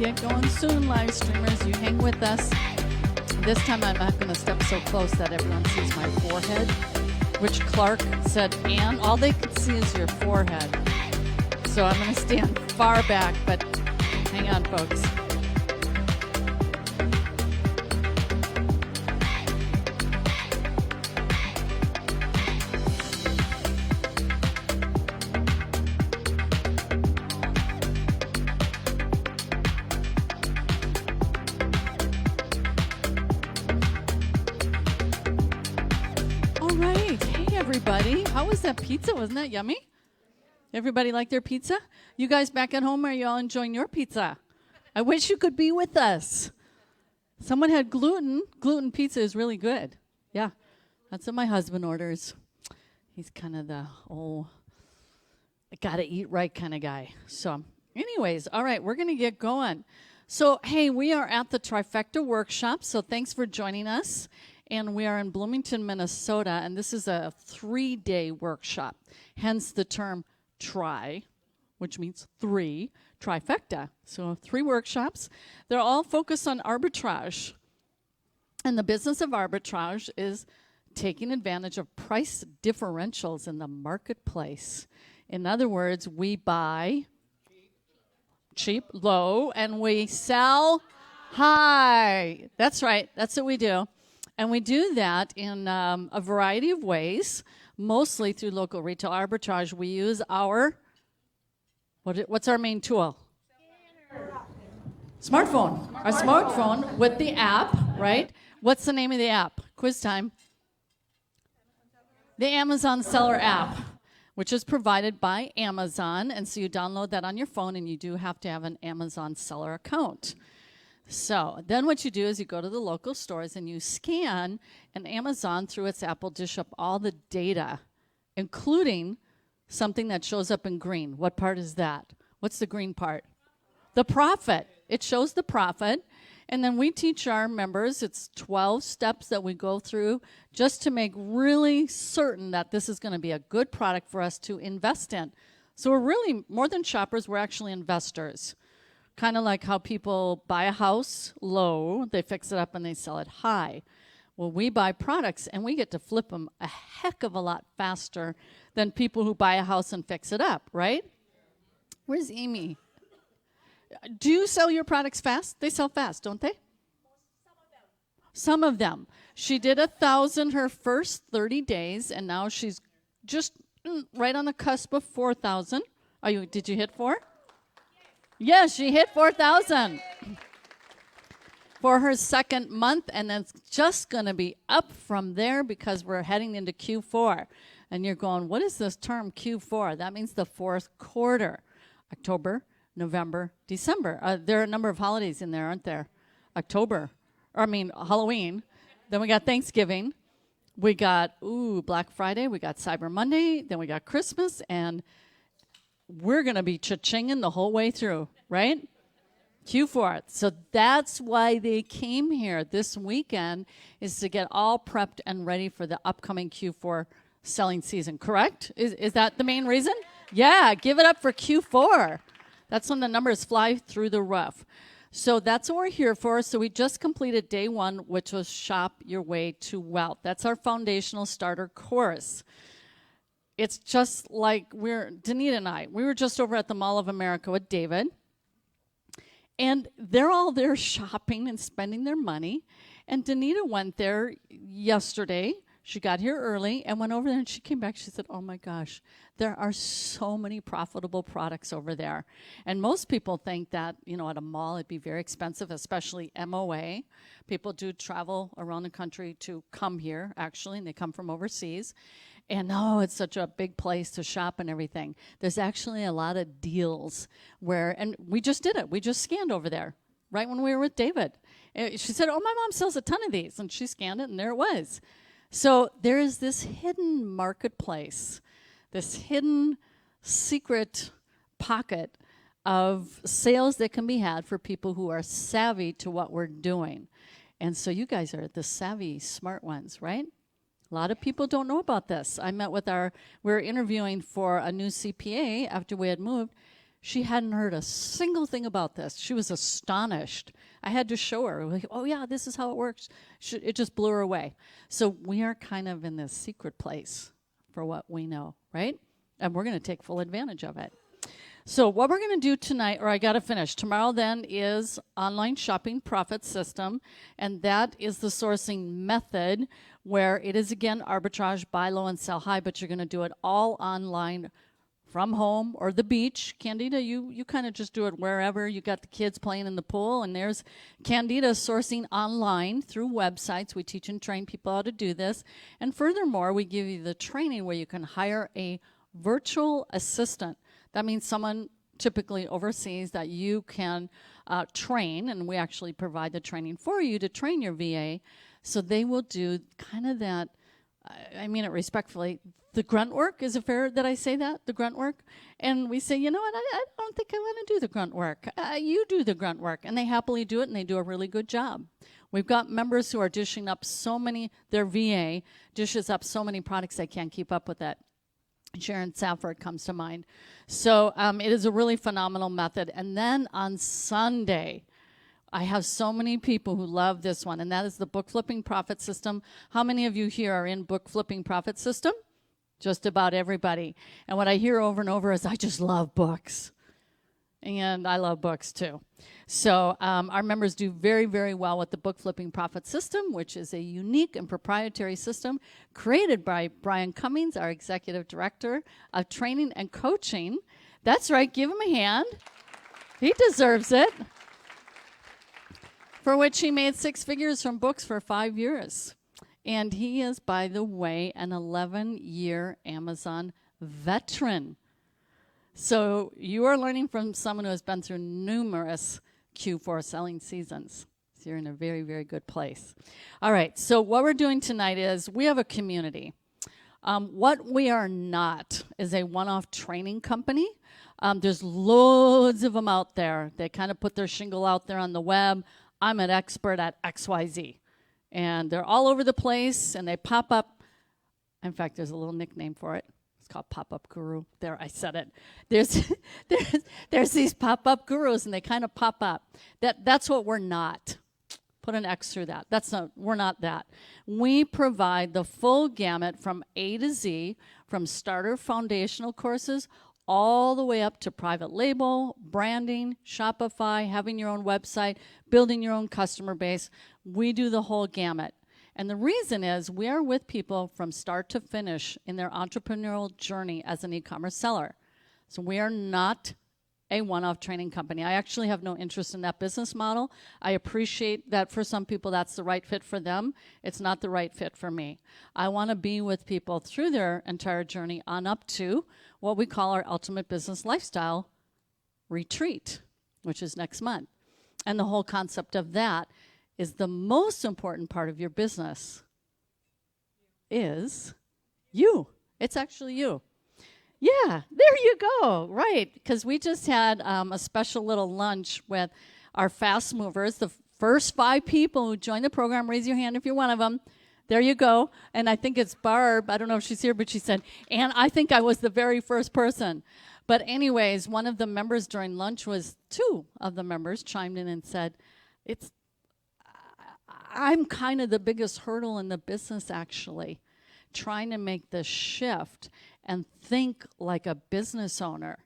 get going soon, live streamers. You hang with us. This time I'm not going to step so close that everyone sees my forehead, which Clark said, Ann, all they can see is your forehead. So I'm going to stand far back, but hang on, folks. How was that pizza? Wasn't that yummy? Everybody like their pizza? You guys back at home, are you all enjoying your pizza? I wish you could be with us. Someone had gluten. Gluten pizza is really good. Yeah, that's what my husband orders. He's kind of the gotta eat right kind of guy. So anyways, all right, we're going to get going. So, hey, we are at the Trifecta Workshop, so thanks for joining us. And we are in Bloomington, Minnesota, and this is a 3-day workshop, hence the term tri, which means 3, trifecta. So 3 workshops. They're all focused on arbitrage. And the business of arbitrage is taking advantage of price differentials in the marketplace. In other words, we buy cheap, low, and we sell high. That's right. That's what we do. And we do that in a variety of ways, mostly through local retail arbitrage. We use our, what's our main tool? Smartphone. Our smartphone with the app, right? What's the name of the app? Quiz time. The Amazon Seller app, which is provided by Amazon. And so you download that on your phone, and you do have to have an Amazon Seller account. So then what you do is you go to the local stores and you scan, and Amazon, through its app, will dish up all the data, including something that shows up in green. What part is that? What's the green part? The profit. It shows the profit. And then we teach our members, it's 12 steps that we go through just to make really certain that this is going to be a good product for us to invest in. So we're really, more than shoppers, we're actually investors. Kind of like how people buy a house low, they fix it up and they sell it high. Well, we buy products and we get to flip them a heck of a lot faster than people who buy a house and fix it up, right? Where's Amy? Do you sell your products fast? They sell fast, don't they? Some of them. She did 1,000 her first 30 days, and now she's just right on the cusp of 4,000. Did you hit 4? Yes, she hit 4,000 for her second month, and then it's just going to be up from there because we're heading into Q4. And you're going, what is this term Q4? That means the fourth quarter, October, November, December. There are a number of holidays in there, aren't there? Halloween. Then we got Thanksgiving. We got, Black Friday. We got Cyber Monday. Then we got Christmas, and we're going to be cha-chinging the whole way through, right? Q4. So that's why they came here this weekend, is to get all prepped and ready for the upcoming Q4 selling season, correct? Is that the main reason? Yeah, give it up for Q4. That's when the numbers fly through the roof. So that's what we're here for. So we just completed day 1, which was Shop Your Way to Wealth. That's our foundational starter course. It's just like Danita and I, we were just over at the Mall of America with David, and they're all there shopping and spending their money. And Danita went there yesterday. She got here early and went over there, and she came back. She said, oh, my gosh, there are so many profitable products over there. And most people think that, at a mall it'd be very expensive, especially MOA. People do travel around the country to come here, actually, and they come from overseas. And it's such a big place to shop and everything. There's actually a lot of deals and we just did it. We just scanned over there right when we were with David. She said, my mom sells a ton of these. And she scanned it, and there it was. So there is this hidden marketplace, this hidden secret pocket of sales that can be had for people who are savvy to what we're doing. And so you guys are the savvy, smart ones, right? A lot of people don't know about this. I met with we were interviewing for a new CPA after we had moved. She hadn't heard a single thing about this. She was astonished. I had to show her, like, oh yeah, this is how it works. It just blew her away. So we are kind of in this secret place for what we know, right? And we're going to take full advantage of it. So what we're going to do tonight, or I got to finish, tomorrow then is online shopping profit system, and that is the sourcing method where it is, again, arbitrage, buy low and sell high, but you're going to do it all online from home or the beach. Candida, you kind of just do it wherever. You got the kids playing in the pool, and there's Candida sourcing online through websites. We teach and train people how to do this. And furthermore, we give you the training where you can hire a virtual assistant. That means someone typically overseas that you can train, and we actually provide the training for you to train your VA. So they will do kind of that, I mean it respectfully, the grunt work. Is it fair that I say that, the grunt work? And we say, you know what, I don't think I want to do the grunt work. You do the grunt work. And they happily do it, and they do a really good job. We've got members who are dishing up so many, their VA dishes up so many products they can't keep up with it. Sharon Safford comes to mind. So it is a really phenomenal method. And then on Sunday, I have so many people who love this one, and that is the book flipping profit system. How many of you here are in book flipping profit system? Just about everybody. And what I hear over and over is, I just love books. And I love books too. So our members do very, very well with the book flipping profit system, which is a unique and proprietary system created by Brian Cummings, our executive director of training and coaching. That's right, give him a hand. He deserves it. For which he made 6 figures from books for 5 years. And he is, by the way, an 11-year Amazon veteran. So you are learning from someone who has been through numerous Q4 selling seasons. So you're in a very, very good place. All right, so what we're doing tonight is we have a community. What we are not is a one-off training company. There's loads of them out there. They kind of put their shingle out there on the web. I'm an expert at XYZ. And they're all over the place, and they pop up. In fact, there's a little nickname for it. It's called Pop-Up Guru. There, I said it. There's these pop-up gurus, and they kind of pop up. That's what we're not. Put an X through that. We're not that. We provide the full gamut from A to Z, from starter foundational courses all the way up to private label, branding, Shopify, having your own website, building your own customer base. We do the whole gamut. And the reason is we are with people from start to finish in their entrepreneurial journey as an e-commerce seller. So we are not a one-off training company. I actually have no interest in that business model. I appreciate that for some people that's the right fit for them. It's not the right fit for me. I want to be with people through their entire journey on up to what we call our Ultimate Business Lifestyle Retreat, which is next month. And the whole concept of that is the most important part of your business is you. It's actually you. Yeah, there you go. Right, because we just had a special little lunch with our fast movers. The first 5 people who joined the program, raise your hand if you're one of them. There you go. And I think it's Barb. I don't know if she's here, but she said, and I think I was the very first person. But anyways, one of the members during lunch 2 of the members chimed in and said, I'm kind of the biggest hurdle in the business, actually, trying to make the shift and think like a business owner.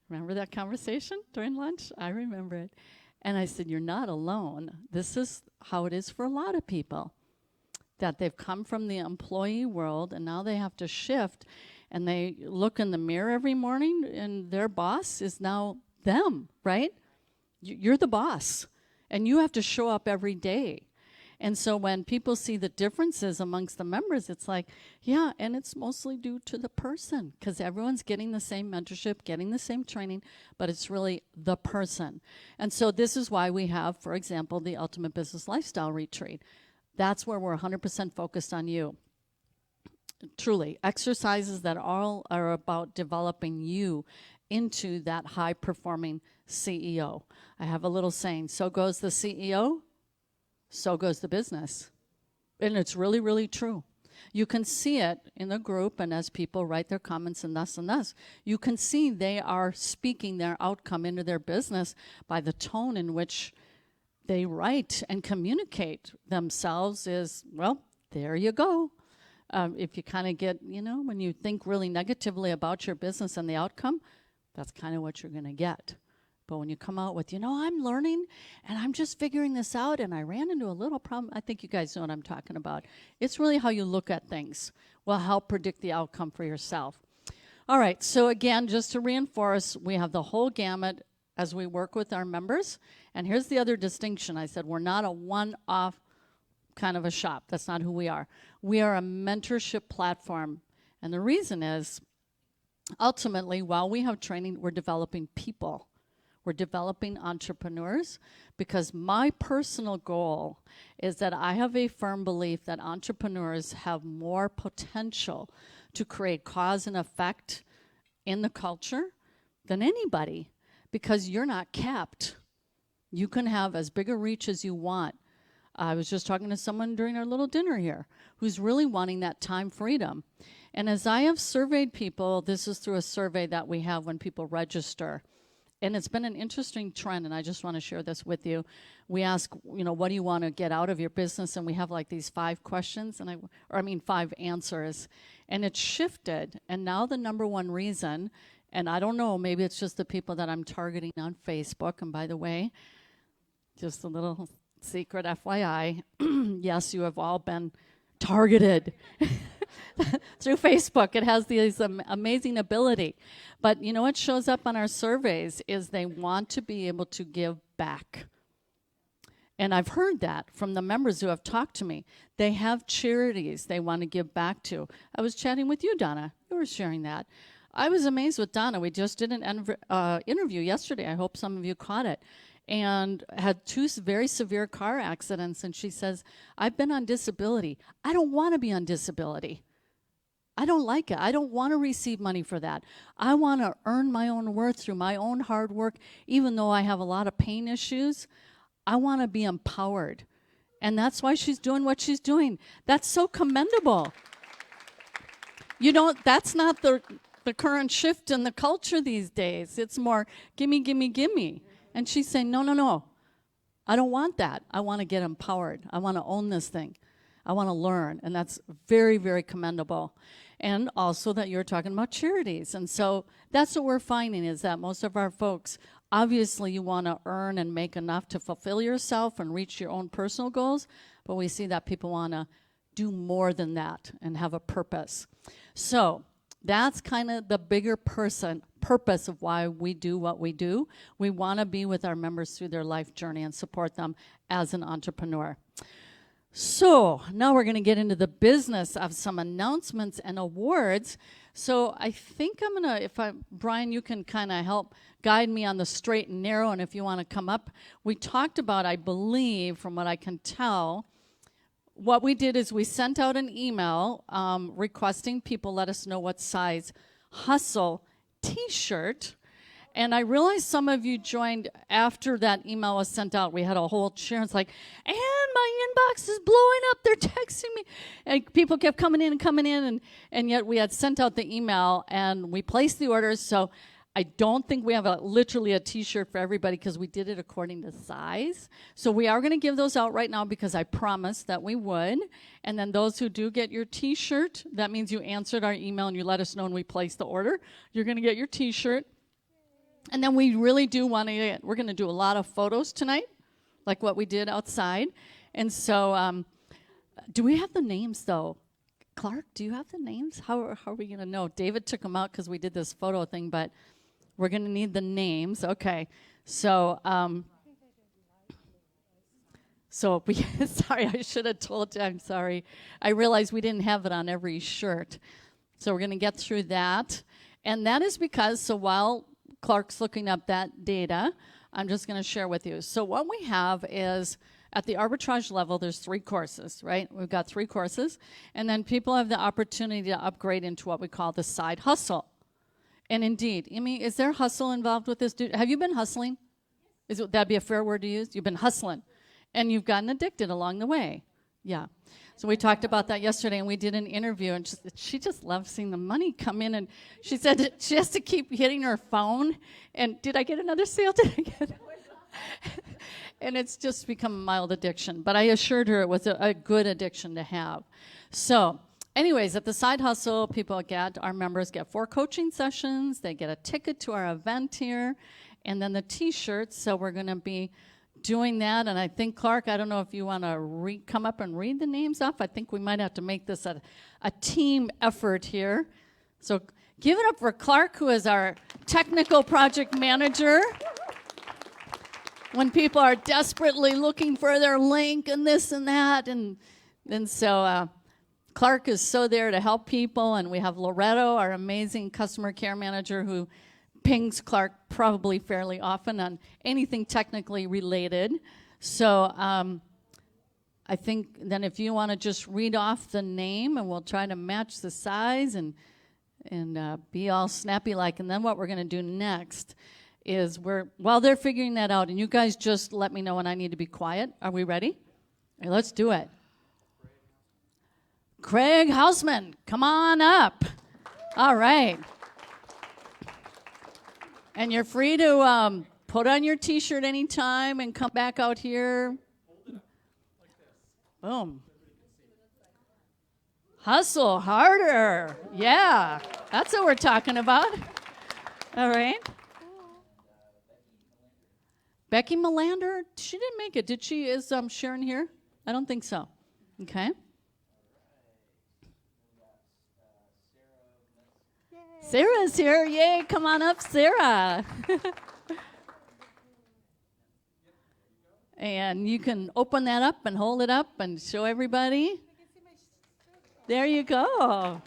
Remember that conversation during lunch? I remember it. And I said, you're not alone. This is how it is for a lot of people, that they've come from the employee world and now they have to shift, and they look in the mirror every morning and their boss is now them, right? You're the boss, and you have to show up every day. And so when people see the differences amongst the members, it's like, yeah, and it's mostly due to the person, because everyone's getting the same mentorship, getting the same training, but it's really the person. And so this is why we have, for example, the Ultimate Business Lifestyle Retreat. That's where we're 100% focused on you. Truly, exercises that all are about developing you into that high-performing CEO. I have a little saying, so goes the CEO, so goes the business. And it's really, really true. You can see it in the group, and as people write their comments and thus, you can see they are speaking their outcome into their business by the tone in which they write and communicate themselves is, well, there you go. If you kind of get, when you think really negatively about your business and the outcome, that's kind of what you're going to get. But when you come out with, I'm learning and I'm just figuring this out and I ran into a little problem, I think you guys know what I'm talking about. It's really how you look at things will help predict the outcome for yourself. All right, so again, just to reinforce, we have the whole gamut as we work with our members. And here's the other distinction. I said we're not a one-off kind of a shop. That's not who we are. We are a mentorship platform. And the reason is, ultimately, while we have training, we're developing people. We're developing entrepreneurs because my personal goal is that I have a firm belief that entrepreneurs have more potential to create cause and effect in the culture than anybody because you're not capped. You can have as big a reach as you want. I was just talking to someone during our little dinner here who's really wanting that time freedom. And as I have surveyed people, this is through a survey that we have when people register. And it's been an interesting trend, and I just want to share this with you. We ask, what do you want to get out of your business? And we have like these 5 questions, 5 answers. And it's shifted. And now the number one reason, and I don't know, maybe it's just the people that I'm targeting on Facebook. And by the way, just a little secret FYI, yes, you have all been targeted through Facebook. It has this amazing ability. But what shows up on our surveys is they want to be able to give back. And I've heard that from the members who have talked to me. They have charities they want to give back to. I was chatting with you, Donna. You were sharing that. I was amazed with Donna. We just did an interview yesterday. I hope some of you caught it. And had 2 very severe car accidents. And she says, I've been on disability. I don't want to be on disability. I don't like it. I don't want to receive money for that. I want to earn my own worth through my own hard work. Even though I have a lot of pain issues, I want to be empowered. And that's why she's doing what she's doing. That's so commendable. That's not the current shift in the culture these days. It's more, gimme, gimme, gimme. And she's saying, no. I don't want that. I want to get empowered. I want to own this thing. I want to learn. And that's very, very commendable. And also that you're talking about charities. And so that's what we're finding is that most of our folks, obviously you want to earn and make enough to fulfill yourself and reach your own personal goals. But we see that people want to do more than that and have a purpose. So that's kind of the bigger purpose of why we do what we do. We want to be with our members through their life journey and support them as an entrepreneur. So now we're going to get into the business of some announcements and awards. So I think I'm going to, Brian, you can kind of help guide me on the straight and narrow, and if you want to come up. We talked about, I believe, from what I can tell, what we did is we sent out an email requesting people let us know what size Hustle t-shirt. And I realized some of you joined after that email was sent out. We had a whole share. It's like, and my inbox is blowing up. They're texting me. And people kept coming in. And yet we had sent out the email and we placed the orders. So I don't think we have literally a t-shirt for everybody because we did it according to size. So we are going to give those out right now because I promised that we would. And then those who do get your t-shirt, that means you answered our email and you let us know when we placed the order. You're going to get your t-shirt. And then we really do want to, we're going to do a lot of photos tonight, like what we did outside. And so, do we have the names, though? Clark, do you have the names? How are we going to know? David took them out because we did this photo thing, but we're going to need the names. Okay. So, sorry, I should have told you. I'm sorry. I realized we didn't have it on every shirt. So we're going to get through that. And that is because, so while Clark's looking up that data, I'm just going to share with you. So what we have is at the arbitrage level, there's 3 courses, right? We've got 3 courses. And then people have the opportunity to upgrade into what we call the side hustle. And indeed, Amy, is there hustle involved with this? Have you been hustling? That'd be a fair word to use? You've been hustling. And you've gotten addicted along the way. Yeah. So we talked about that yesterday, and we did an interview, and she just loves seeing the money come in. And she said she has to keep hitting her phone. And did I get another sale? Did I get? And it's just become a mild addiction. But I assured her it was a good addiction to have. So, anyways, at the Side Hustle, our members get 4 coaching sessions. They get a ticket to our event here, and then the T-shirts. So we're going to be doing that, and I think, Clark, I don't know if you want to come up and read the names off. I think we might have to make this a team effort here. So give it up for Clark, who is our technical project manager. When people are desperately looking for their link and this and that, and so Clark is so there to help people, and we have Loretto, our amazing customer care manager, who pings Clark probably fairly often on anything technically related. So I think then if you want to just read off the name, and we'll try to match the size and be all snappy-like. And then what we're going to do next is while they're figuring that out, and you guys just let me know when I need to be quiet. Are we ready? All right, let's do it. Craig Hausman, come on up. All right. And you're free to put on your T-shirt anytime and come back out here. Boom. Hustle harder. Yeah, that's what we're talking about. All right. Becky Melander, she didn't make it. Did she? Is Sharon here? I don't think so. Okay. Sarah's here. Yay, come on up, Sarah. And you can open that up and hold it up and show everybody. There you go.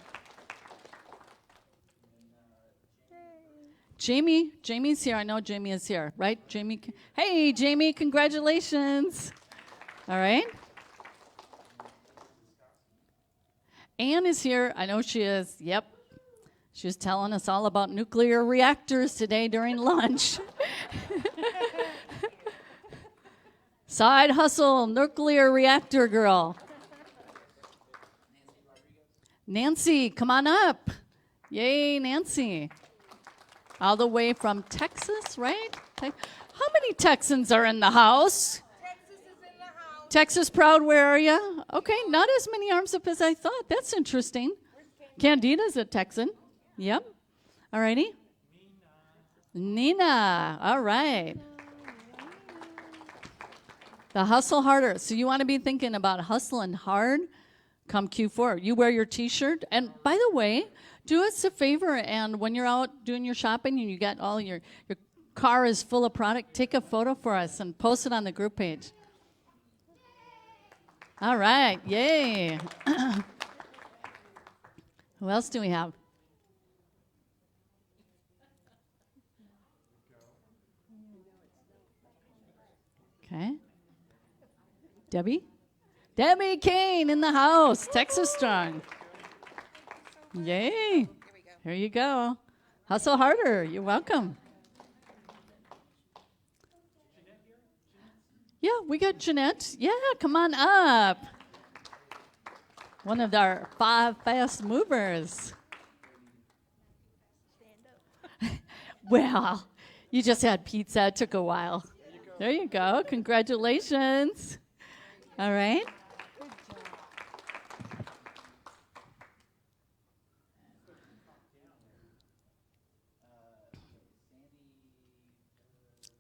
Jamie's here. I know Jamie is here, right? Jamie. Hey, Jamie, congratulations. All right. Anne is here. I know she is. Yep. She was telling us all about nuclear reactors today during lunch. Side hustle, nuclear reactor girl. Nancy, come on up. Yay, Nancy. All the way from Texas, right? How many Texans are in the house? Texas is in the house. Texas proud, where are you? Okay, not as many arms up as I thought. That's interesting. Candida's a Texan. Yep. All righty. Nina. All right. The hustle harder. So you want to be thinking about hustling hard come Q4. You wear your T-shirt. And by the way, do us a favor, and when you're out doing your shopping and you got all your car is full of product, take a photo for us and post it on the group page. All right. Yay. Who else do we have? Okay. Debbie Kane in the house, Texas strong. Yay. Here you go. Hustle harder. You're welcome. Yeah, we got Jeanette. Yeah, come on up. One of our 5 fast movers. Well, you just had pizza. It took a while. There you go. Congratulations. All right.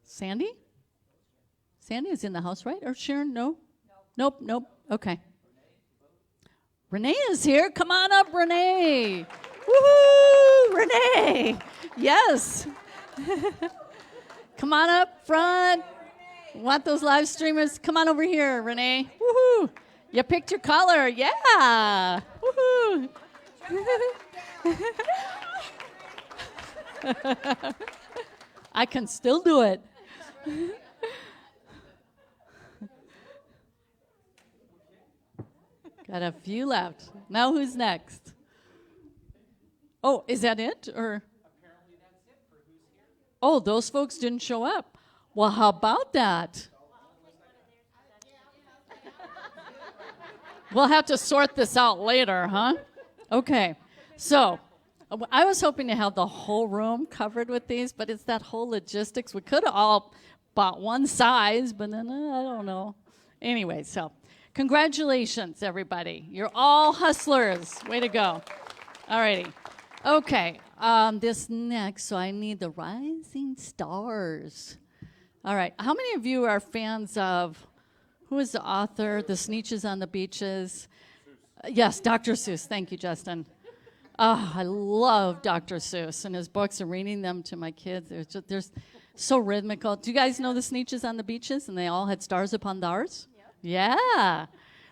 Sandy? Sandy is in the house, right? Or Sharon? No? Nope. Okay. Renee is here. Come on up, Renee. Woohoo! Renee. Yes. Come on up front. Want those live streamers? Come on over here, Renee. Woohoo! You picked your color. Yeah. Woohoo! I can still do it. Got a few left. Now who's next? Oh, is that it? Or apparently that's it for who's here. Oh, those folks didn't show up. Well, how about that? We'll have to sort this out later, huh? Okay. So I was hoping to have the whole room covered with these, but it's that whole logistics. We could have all bought one size, but then I don't know. Anyway, so congratulations, everybody. You're all hustlers. Way to go. All righty. Okay. This next, so I need the rising stars. All right. How many of you are fans of, who is the author, The Sneetches on the Beaches? Yes, Dr. Seuss. Thank you, Justin. Oh, I love Dr. Seuss and his books and reading them to my kids. They're so rhythmical. Do you guys know The Sneetches on the Beaches? And they all had stars upon theirs? Yep. Yeah.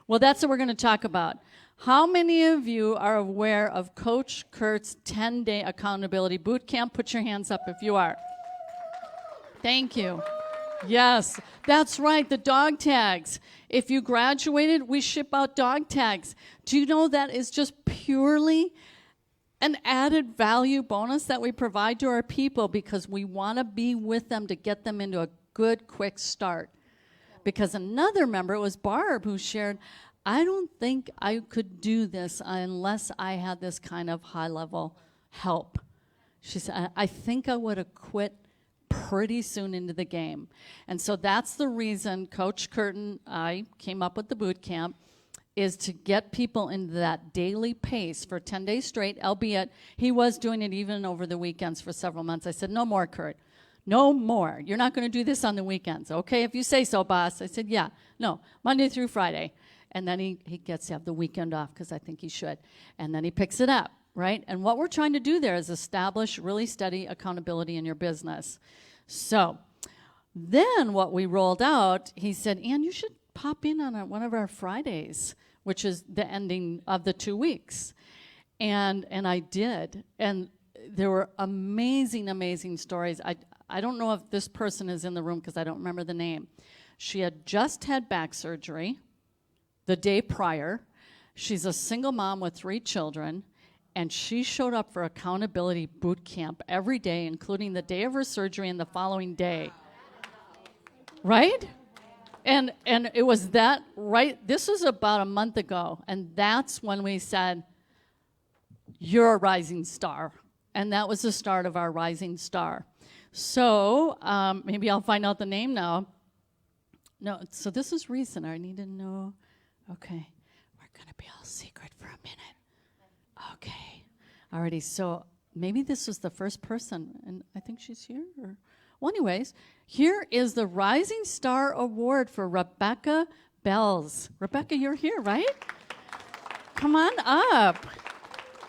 Well, that's what we're going to talk about. How many of you are aware of Coach Kurt's 10-day accountability boot camp? Put your hands up if you are. Thank you. Yes, that's right, the dog tags. If you graduated, we ship out dog tags. Do you know that is just purely an added value bonus that we provide to our people because we want to be with them to get them into a good, quick start? Because another member, it was Barb, who shared, I don't think I could do this unless I had this kind of high-level help. She said, I think I would have quit pretty soon into the game. And so that's the reason Coach Curtin, I came up with the boot camp, is to get people into that daily pace for 10 days straight, albeit he was doing it even over the weekends for several months. I said, no more, Kurt. No more. You're not going to do this on the weekends. Okay, if you say so, boss. I said, yeah. No, Monday through Friday. And then he gets to have the weekend off because I think he should. And then he picks it up, right? And what we're trying to do there is establish really steady accountability in your business. So then what we rolled out, he said, Ann, you should pop in on one of our Fridays, which is the ending of the 2 weeks. And I did. And there were amazing, amazing stories. I don't know if this person is in the room because I don't remember the name. She had just had back surgery the day prior. She's a single mom with 3 children, and she showed up for accountability boot camp every day, including the day of her surgery and the following day. Right? And it was that, right? This was about a month ago, and that's when we said, you're a rising star. And that was the start of our rising star. So maybe I'll find out the name now. No, so this is recent. I need to know. Okay, we're going to be all secret for a minute. Okay, alrighty. So maybe this was the first person, and I think she's here. Well, anyways, here is the Rising Star Award for Rebecca Bells. Rebecca, you're here, right? Come on up.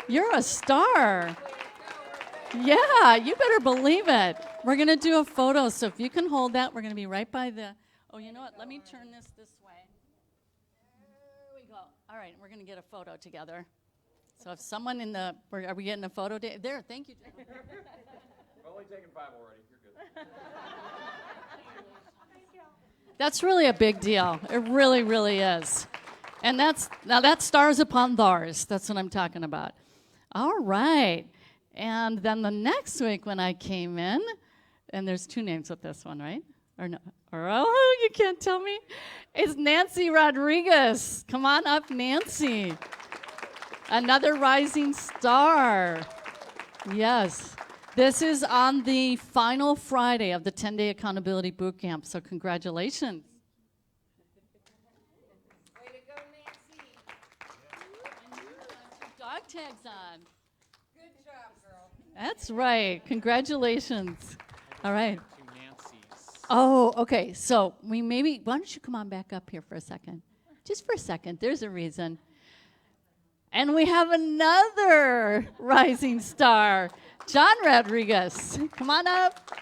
You're a star. Yeah, you better believe it. We're going to do a photo, so if you can hold that, we're going to be right by the... Oh, you know what? Let me turn this way. There we go. All right, we're going to get a photo together. So if someone in the... Are we getting a photo? There, thank you. I've only taken 5 already. You're good. That's really a big deal. It really, really is. And that's stars upon theirs. That's what I'm talking about. All right. And then the next week when I came in, and there's 2 names with this one, right? Or no? Or, oh, you can't tell me. It's Nancy Rodriguez. Come on up, Nancy. Another rising star. Yes. This is on the final Friday of the 10-day accountability boot camp. So congratulations. Way to go, Nancy. And you got your dog tags on. Good job, girl. That's right. Congratulations. All right. Nancy's. Oh, okay. So why don't you come on back up here for a second? Just for a second. There's a reason. And we have another rising star, John Rodriguez. Come on up.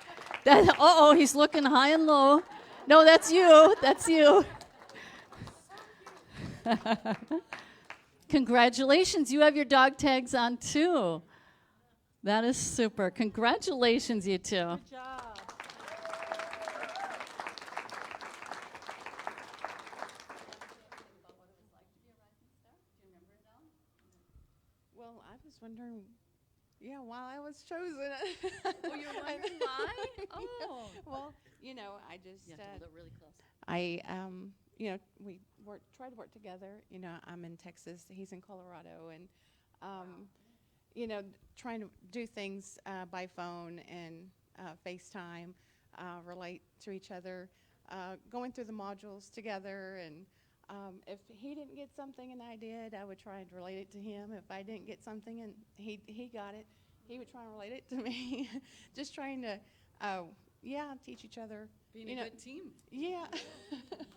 He's looking high and low. No, that's you. That's you. Congratulations. You have your dog tags on, too. That is super. Congratulations, you two. Good job. Well, I was wondering, while I was chosen. Oh, you're wondering why? Oh. Well, I just, You have to hold it really close. we try to work together. I'm in Texas, he's in Colorado, and trying to do things by phone and FaceTime, relate to each other, going through the modules together. And if he didn't get something and I did, I would try and relate it to him. If I didn't get something and he got it, he would try and relate it to me. Just trying to, teach each other. Being a good team. Yeah.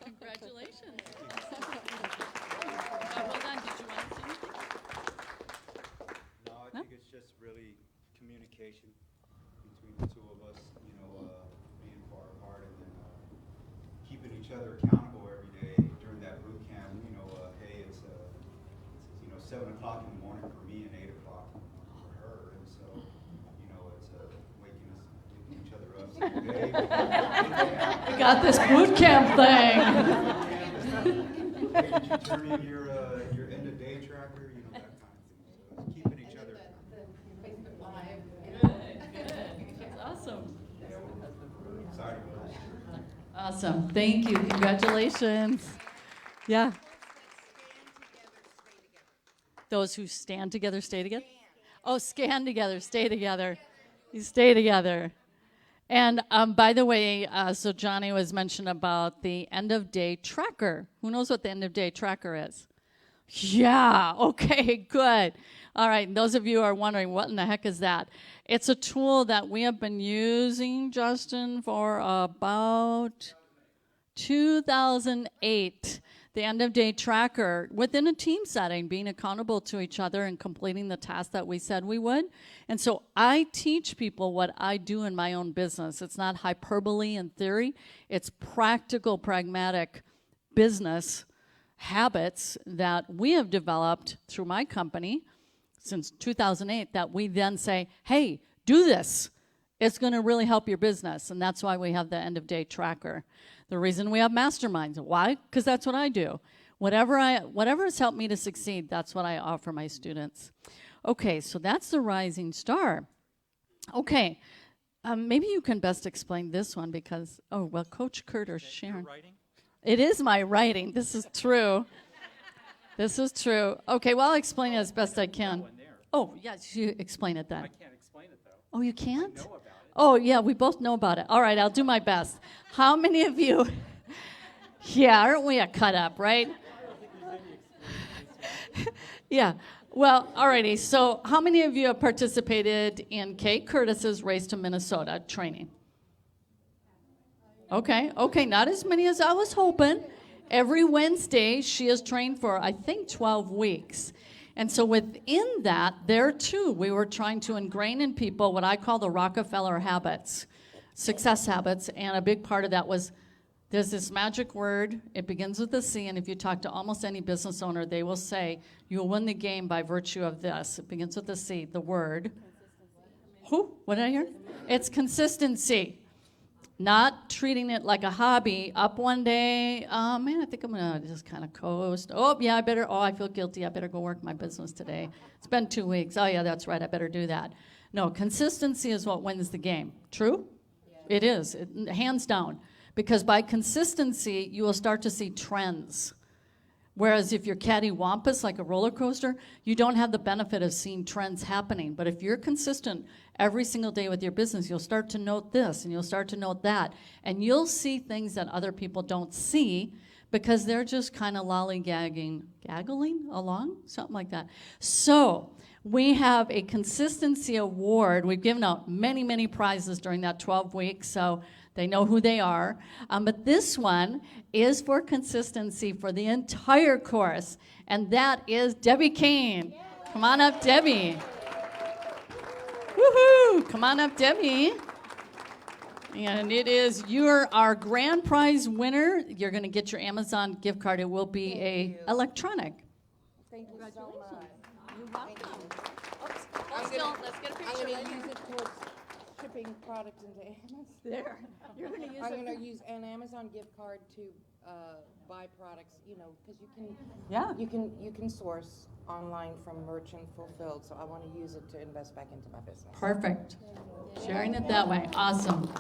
Congratulations. Hold on, did you want to say anything? No, I think it's just really communication between the two of us, being far apart and then keeping each other accountable every day during that boot camp. Hey, it's 7 o'clock in the morning for me and 8 o'clock for her, and so it's waking each other up. We got this boot camp thing. Hey, did you turn in your end of day tracker? That kind of thing. So it's keeping each other. Facebook Live. Good. That's awesome. Excited. Awesome. Thank you. Congratulations. Yeah. Those who stand together, stay together? Oh, scan together, stay together. You stay together. And by the way, so Johnny was mentioning about the end of day tracker. Who knows what the end of day tracker is? Yeah, okay, good. All right, and those of you who are wondering, what in the heck is that? It's a tool that we have been using, Justin, for about 2008. The end of day tracker within a team setting, being accountable to each other and completing the task that we said we would. And so I teach people what I do in my own business. It's not hyperbole and theory. It's practical, pragmatic business habits that we have developed through my company since 2008 that we then say, hey, do this. It's going to really help your business. And that's why we have the end of day tracker. The reason we have masterminds. Why? Because that's what I do. Whatever has helped me to succeed, that's what I offer my students. Okay, so that's the rising star. Okay, maybe you can best explain this one because, Coach Kurt or Sharon. Writing? It is my writing. This is true. This is true. Okay, well, I'll explain it as best I can. Oh, yes, you explain it then. I can't explain it, though. Oh, you can't? I know about it. Oh, yeah, we both know about it. All right, I'll do my best. How many of you, yeah, aren't we a cut up, right? Yeah, well, alrighty, so how many of you have participated in Kate Curtis's Race to Minnesota training? Okay, not as many as I was hoping. Every Wednesday, she is trained for, I think, 12 weeks. And so within that, there too, we were trying to ingrain in people what I call the Rockefeller habits, success habits, and a big part of that was there's this magic word. It begins with a C, and if you talk to almost any business owner, they will say, you'll win the game by virtue of this. It begins with a C, the word. Who? What did I hear? It's consistency. Not treating it like a hobby. Up one day, I think I'm going to just kind of coast. I feel guilty. I better go work my business today. It's been 2 weeks. Oh, yeah, that's right. I better do that. No, consistency is what wins the game. True? Yeah. It is, hands down. Because by consistency, you will start to see trends. Whereas if you're cattywampus like a roller coaster, you don't have the benefit of seeing trends happening. But if you're consistent every single day with your business, you'll start to note this and you'll start to note that. And you'll see things that other people don't see because they're just kind of gaggling along, something like that. So we have a consistency award. We've given out many, many prizes during that 12 weeks, so they know who they are. But this one is for consistency for the entire course, and that is Debbie Kane. Come on up, Debbie. Woohoo! Come on up, Debbie. And you're our grand prize winner. You're going to get your Amazon gift card. It will be electronic. Thank you so much. You're welcome. Let's get a I'm picture. going to use it towards shipping products into Amazon. There. You're going to use I'm it. going to use an Amazon gift card to buy products, because Yeah. you can source online from merchant fulfilled. So I want to use it to invest back into my business. Perfect. Sharing it that way. Awesome.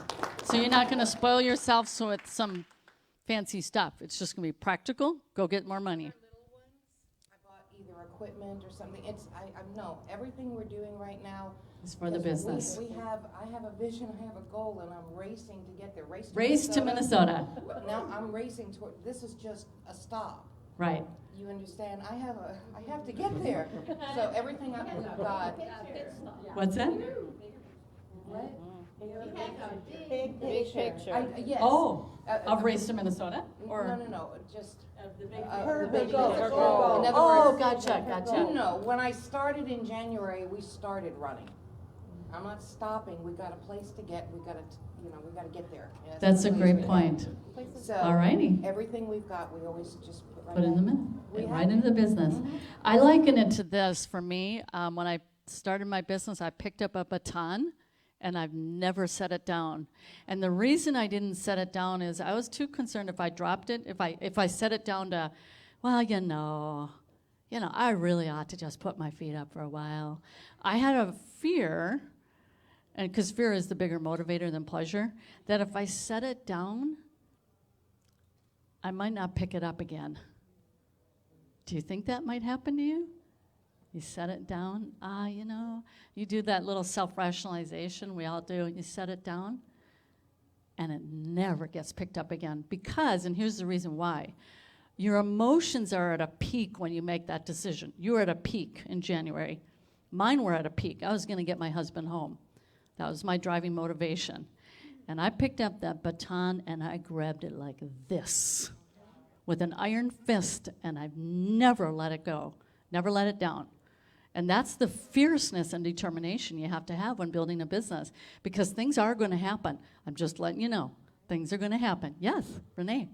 So you're not going to spoil yourself with some fancy stuff. It's just going to be practical. Go get more money. I bought either equipment or something. No, everything we're doing right now. It's for the because business. I have a vision, I have a goal, and I'm racing to get there. Race to Minnesota. Now I'm racing toward, this is just a stop. Right. You understand? I have to get there. So everything we've got. What's that? What? Big picture. Yes. Oh, of Race to Minnesota? Or No, just. Her the big goal. picture. Goal. In other Oh, words, gotcha. No, when I started in January, we started running. I'm not stopping. We got a place to get. We got to get there. And That's a the great place point. So Alrighty. everything we've got, we always just put Put in the back. middle, We right have into the business. I liken it to this for me. When I started my business, I picked up a baton and I've never set it down. And the reason I didn't set it down is I was too concerned if I dropped it, if I set it down to, well, I really ought to just put my feet up for a while. I had a fear, and because fear is the bigger motivator than pleasure, that if I set it down, I might not pick it up again. Do you think that might happen to you? You set it down, you do that little self-rationalization we all do, and you set it down, and it never gets picked up again. Because, and here's the reason why, your emotions are at a peak when you make that decision. You were at a peak in January. Mine were at a peak. I was going to get my husband home. That was my driving motivation. And I picked up that baton and I grabbed it like this with an iron fist, and I've never let it go, never let it down. And that's the fierceness and determination you have to have when building a business, because things are going to happen. I'm just letting you know. Things are going to happen. Yes, Renee.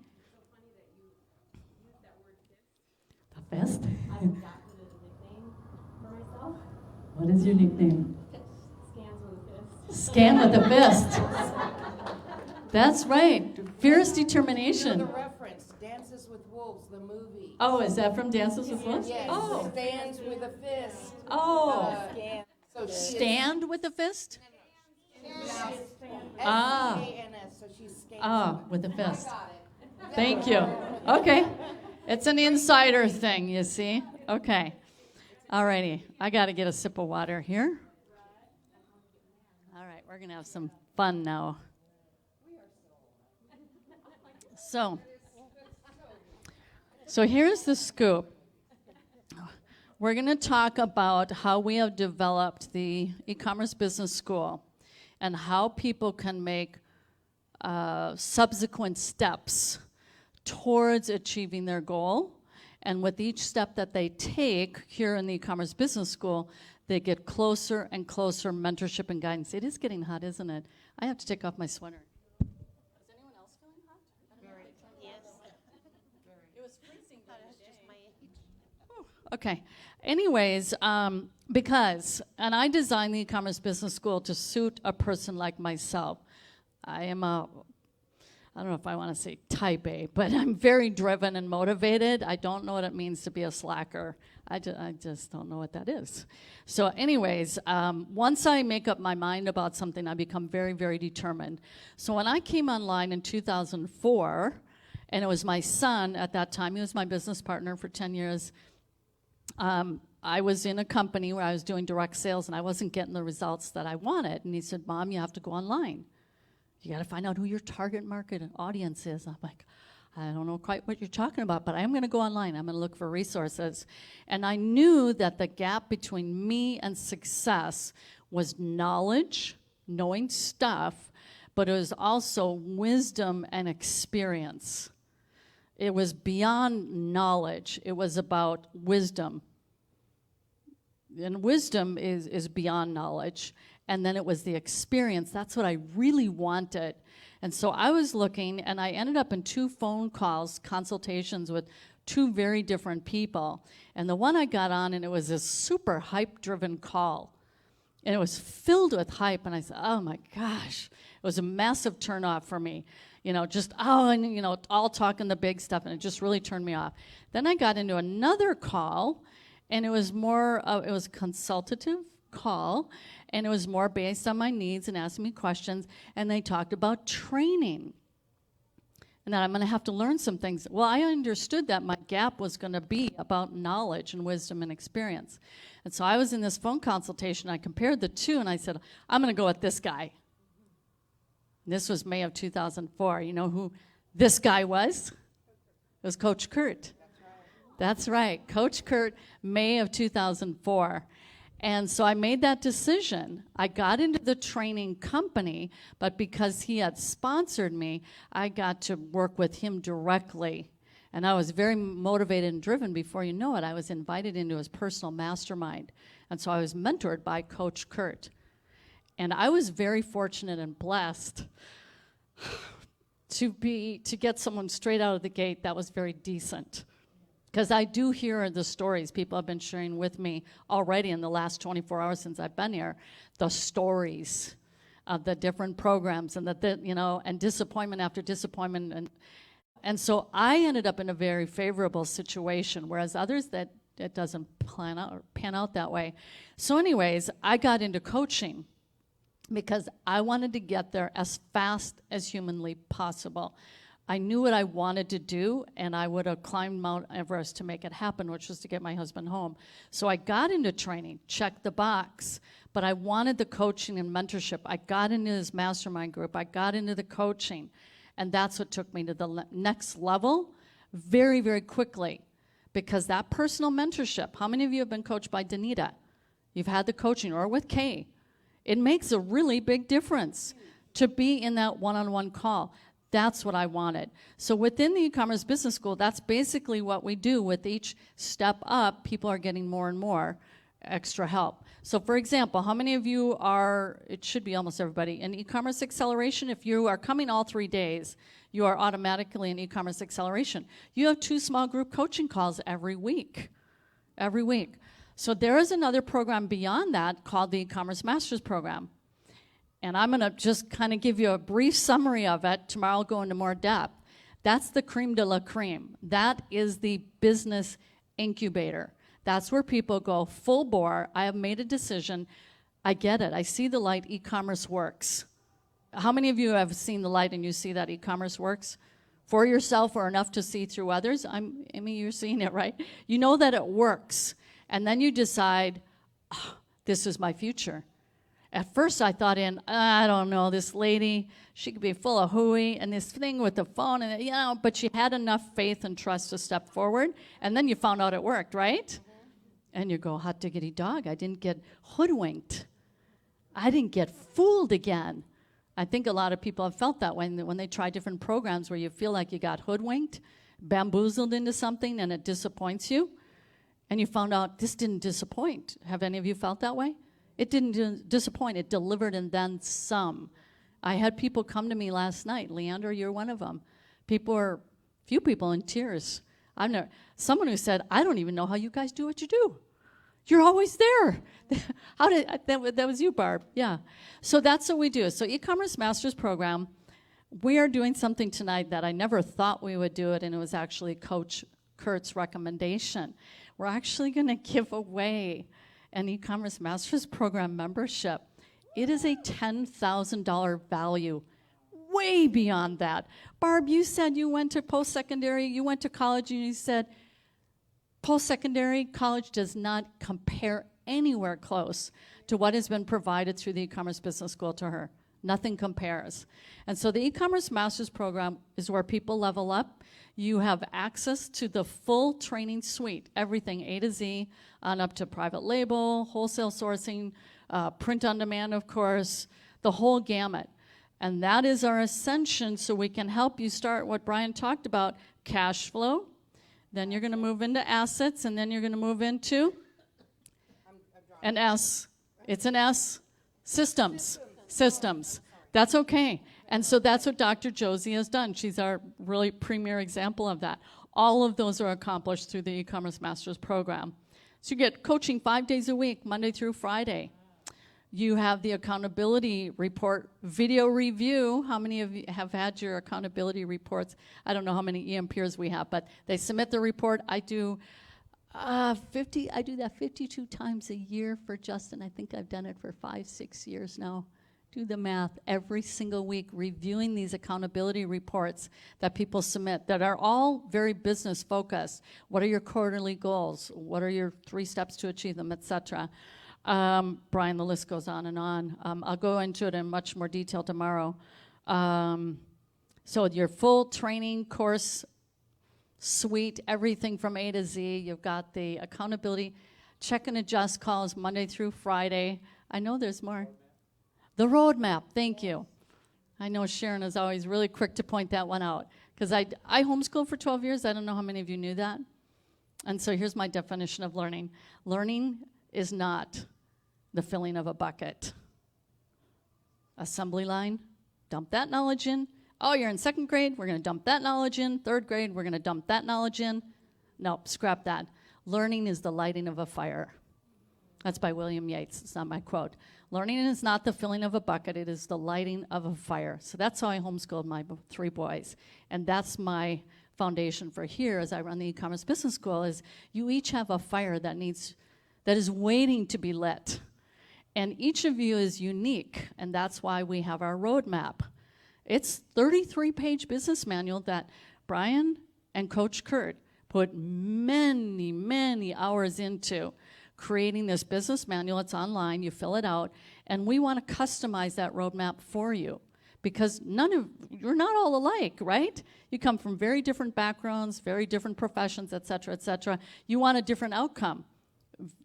The fist? I've adopted a nickname for myself. What is your nickname? Scans with a fist. Scan with a fist. That's right. Fierce determination. The reference, Dances with Wolves, the movie. Oh, is that from Dances with Wolves? Yes, Oh. stands with a fist. Oh. So she Stand with a fist? Ah. Ah. S-C-A-N-S, so she's scans. Ah, with a fist. Got it. Thank you. Okay. It's an insider thing, you see. Okay. All righty. I got to get a sip of water here. All right. We're going to have some fun now. So here's the scoop. We're going to talk about how we have developed the e-commerce business school and how people can make subsequent steps towards achieving their goal. And with each step that they take here in the e-commerce business school, they get closer and closer mentorship and guidance. It is getting hot, isn't it? I have to take off my sweater. Is anyone else feeling hot? Yes. It was freezing the other day. Just my Okay. Anyways, because, and I designed the e-commerce business school to suit a person like myself. I am I don't know if I want to say type A, but I'm very driven and motivated. I don't know what it means to be a slacker. I just don't know what that is. So anyways, once I make up my mind about something, I become very, very determined. So when I came online in 2004, and it was my son at that time, he was my business partner for 10 years, I was in a company where I was doing direct sales, and I wasn't getting the results that I wanted. And he said, Mom, you have to go online. You got to find out who your target market and audience is. I'm like, I don't know quite what you're talking about, but I'm going to go online. I'm going to look for resources. And I knew that the gap between me and success was knowledge, knowing stuff, but it was also wisdom and experience. It was beyond knowledge. It was about wisdom. And wisdom is beyond knowledge. And then it was the experience. That's what I really wanted. And so I was looking, and I ended up in 2 phone calls, consultations with 2 very different people. And the one I got on, and it was this super hype-driven call. And it was filled with hype, and I said, oh my gosh. It was a massive turnoff for me. All talking the big stuff, and it just really turned me off. Then I got into another call, and it was more, it was a consultative call, and it was more based on my needs and asking me questions, and they talked about training. and that I'm going to have to learn some things. Well, I understood that my gap was going to be about knowledge and wisdom and experience. And so I was in this phone consultation. I compared the two, and I said, I'm going to go with this guy. This was May of 2004. You know who this guy was? It was Coach Kurt. That's right. Coach Kurt, May of 2004. And so I made that decision. I got into the training company, but because he had sponsored me, I got to work with him directly. And I was very motivated and driven. Before you know it, I was invited into his personal mastermind. And so I was mentored by Coach Kurt. And I was very fortunate and blessed to get someone straight out of the gate that was very decent. Because I do hear the stories people have been sharing with me already in the last 24 hours since I've been here, the stories of the different programs and and disappointment after disappointment. And so I ended up in a very favorable situation, whereas others that it doesn't pan out that way. So anyways, I got into coaching because I wanted to get there as fast as humanly possible. I knew what I wanted to do, and I would have climbed Mount Everest to make it happen, which was to get my husband home. So I got into training, checked the box, but I wanted the coaching and mentorship. I got into his mastermind group. I got into the coaching, and that's what took me to the next level very, very quickly, because that personal mentorship, how many of you have been coached by Danita? You've had the coaching, or with Kay. It makes a really big difference to be in that one-on-one call. That's what I wanted. So within the e-commerce business school, that's basically what we do. With each step up, people are getting more and more extra help. So for example, how many of you are, it should be almost everybody, in e-commerce acceleration? If you are coming all 3 days, you are automatically in e-commerce acceleration. You have 2 small group coaching calls every week. Every week. So there is another program beyond that called the e-commerce master's program. And I'm going to just kind of give you a brief summary of it. Tomorrow I'll go into more depth. That's the creme de la creme. That is the business incubator. That's where people go full bore. I have made a decision. I get it. I see the light. E-commerce works. How many of you have seen the light and you see that e-commerce works? For yourself or enough to see through others? You're seeing it, right? You know that it works. And then you decide, this is my future. At first I thought I don't know, this lady, she could be full of hooey, and this thing with the phone, and but she had enough faith and trust to step forward, and then you found out it worked, right? Mm-hmm. And you go, hot diggity dog, I didn't get hoodwinked. I didn't get fooled again. I think a lot of people have felt that when they try different programs where you feel like you got hoodwinked, bamboozled into something, and it disappoints you, and you found out this didn't disappoint. Have any of you felt that way? It didn't disappoint. It delivered and then some. I had people come to me last night. Leander, you're one of them. Few people in tears. Someone who said, I don't even know how you guys do what you do. You're always there. That was you, Barb. Yeah. So that's what we do. So e-commerce master's program, we are doing something tonight that I never thought we would do it, and it was actually Coach Kurt's recommendation. We're actually going to give away an e-commerce master's program membership. It is a $10,000 value, way beyond that. Barb, you said you went to post-secondary, you went to college, and you said post-secondary college does not compare anywhere close to what has been provided through the e-commerce business school to her. Nothing compares. And so the e-commerce master's program is where people level up. You have access to the full training suite, everything A to Z, on up to private label, wholesale sourcing, print on demand, of course, the whole gamut. And that is our ascension, so we can help you start what Brian talked about, cash flow. Then you're going to move into assets, and then you're going to move into an S. It's an S. Systems. That's okay. And so that's what Dr. Josie has done. She's our really premier example of that. All of those are accomplished through the e-commerce master's program. So you get coaching 5 days a week, Monday through Friday. You have the accountability report video review. How many of you have had your accountability reports? I don't know how many EMPers we have, but they submit the report. I do that 52 times a year for Justin. I think I've done it for 5-6 years now. Do the math every single week, reviewing these accountability reports that people submit that are all very business focused. What are your quarterly goals? What are your 3 steps to achieve them, etc. Brian, the list goes on and on. I'll go into it in much more detail tomorrow. So your full training course suite, everything from A to Z. You've got the accountability, check and adjust calls Monday through Friday. I know there's more. The roadmap, thank you. I know Sharon is always really quick to point that one out because I homeschooled for 12 years. I don't know how many of you knew that. And so here's my definition of learning. Learning is not the filling of a bucket. Assembly line, dump that knowledge in. Oh, you're in 2nd grade, we're going to dump that knowledge in. 3rd grade, we're going to dump that knowledge in. Nope, scrap that. Learning is the lighting of a fire. That's by William Yates. It's not my quote. Learning is not the filling of a bucket. It is the lighting of a fire. So that's how I homeschooled my 3 boys. And that's my foundation for here as I run the e-commerce business school is you each have a fire that is waiting to be lit. And each of you is unique. And that's why we have our roadmap. It's 33-page business manual that Brian and Coach Kurt put many, many hours into creating this business manual. It's online. You fill it out. And we want to customize that roadmap for you because you're not all alike, right? You come from very different backgrounds, very different professions, et cetera, et cetera. You want a different outcome,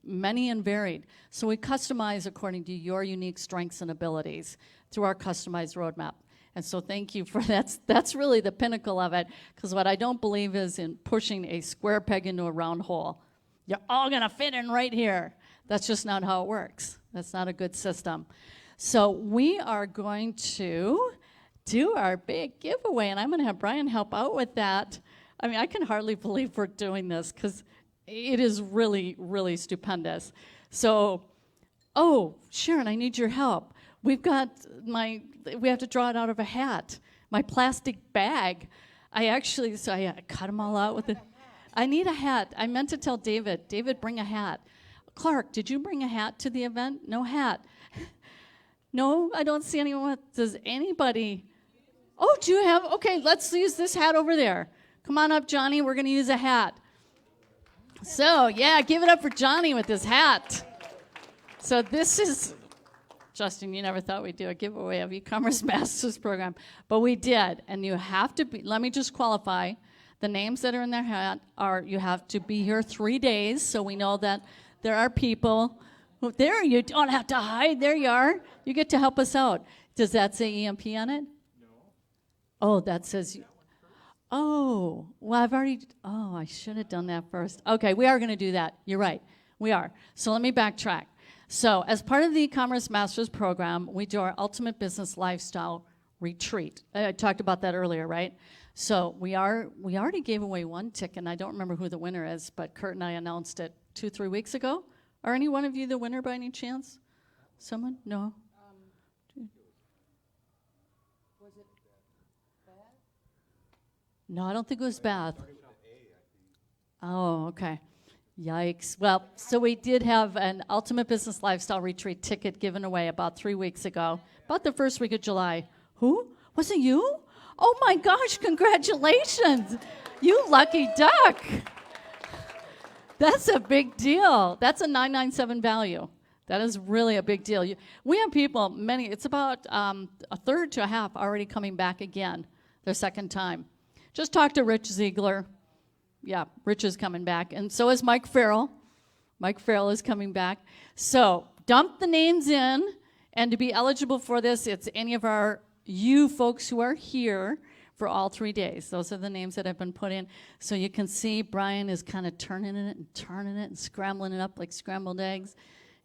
many and varied. So we customize according to your unique strengths and abilities through our customized roadmap. And so thank you for that. That's really the pinnacle of it, because what I don't believe is in pushing a square peg into a round hole. You're all going to fit in right here. That's just not how it works. That's not a good system. So we are going to do our big giveaway, and I'm going to have Brian help out with that. I mean, I can hardly believe we're doing this because it is really, really stupendous. So, Sharon, I need your help. We have to draw it out of a hat. My plastic bag. I cut them all out with it. I need a hat. I meant to tell David, bring a hat. Clark, did you bring a hat to the event? No hat. No, I don't see anyone. Does anybody? Oh, do you have? Okay, let's use this hat over there. Come on up, Johnny. We're going to use a hat. So, yeah, give it up for Johnny with his hat. So this is, Justin, you never thought we'd do a giveaway of e-commerce masters program, but we did. And you have to be, let me just qualify, the names that are in their hat are, you have to be here 3 days, so we know that there are people, there you don't have to hide, there you are. You get to help us out. Does that say EMP on it? No. Oh, that says, oh, well, I should have done that first. Okay, we are going to do that. You're right, we are. So let me backtrack. So as part of the e-commerce masters program, we do our ultimate business lifestyle retreat. I talked about that earlier, right? So we already gave away 1 ticket, and I don't remember who the winner is, but Kurt and I announced it 2-3 weeks ago. Are any one of you the winner by any chance? Someone? No? Was it Beth? No, I don't think it was Beth. Oh, okay. Yikes. Well, so we did have an Ultimate Business Lifestyle Retreat ticket given away about 3 weeks ago, about the first week of July. Who? Was it you? Oh my gosh, congratulations. You lucky duck. That's a big deal. That's a 997 value. That is really a big deal. We have people, it's about a third to a half already coming back again, their second time. Just talk to Rich Ziegler. Yeah, Rich is coming back. And so is Mike Farrell. Mike Farrell is coming back. So dump the names in. And to be eligible for this, it's any of you folks who are here for all 3 days. Those are the names that have been put in. So you can see Brian is kind of turning it and scrambling it up like scrambled eggs.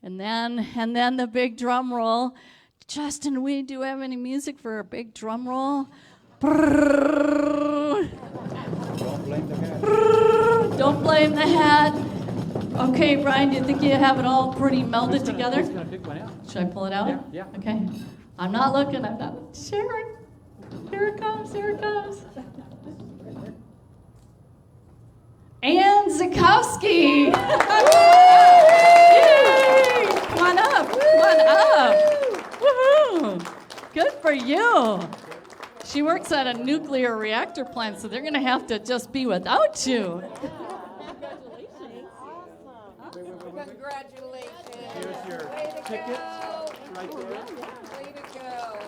And then the big drum roll. Justin, do we have any music for a big drum roll? Don't blame the hat. Don't blame the hat. Okay, Brian, do you think you have it all pretty melded together? Who's going to pick one out? Should I pull it out? Yeah. Okay. I'm not looking. Sharon. Here it comes. Ann Zukowski. Yay! Come on up. Woohoo! Good for you. She works at a nuclear reactor plant, so they're going to have to just be without you. Congratulations. Here's your Way to ticket go. right there. Way to go.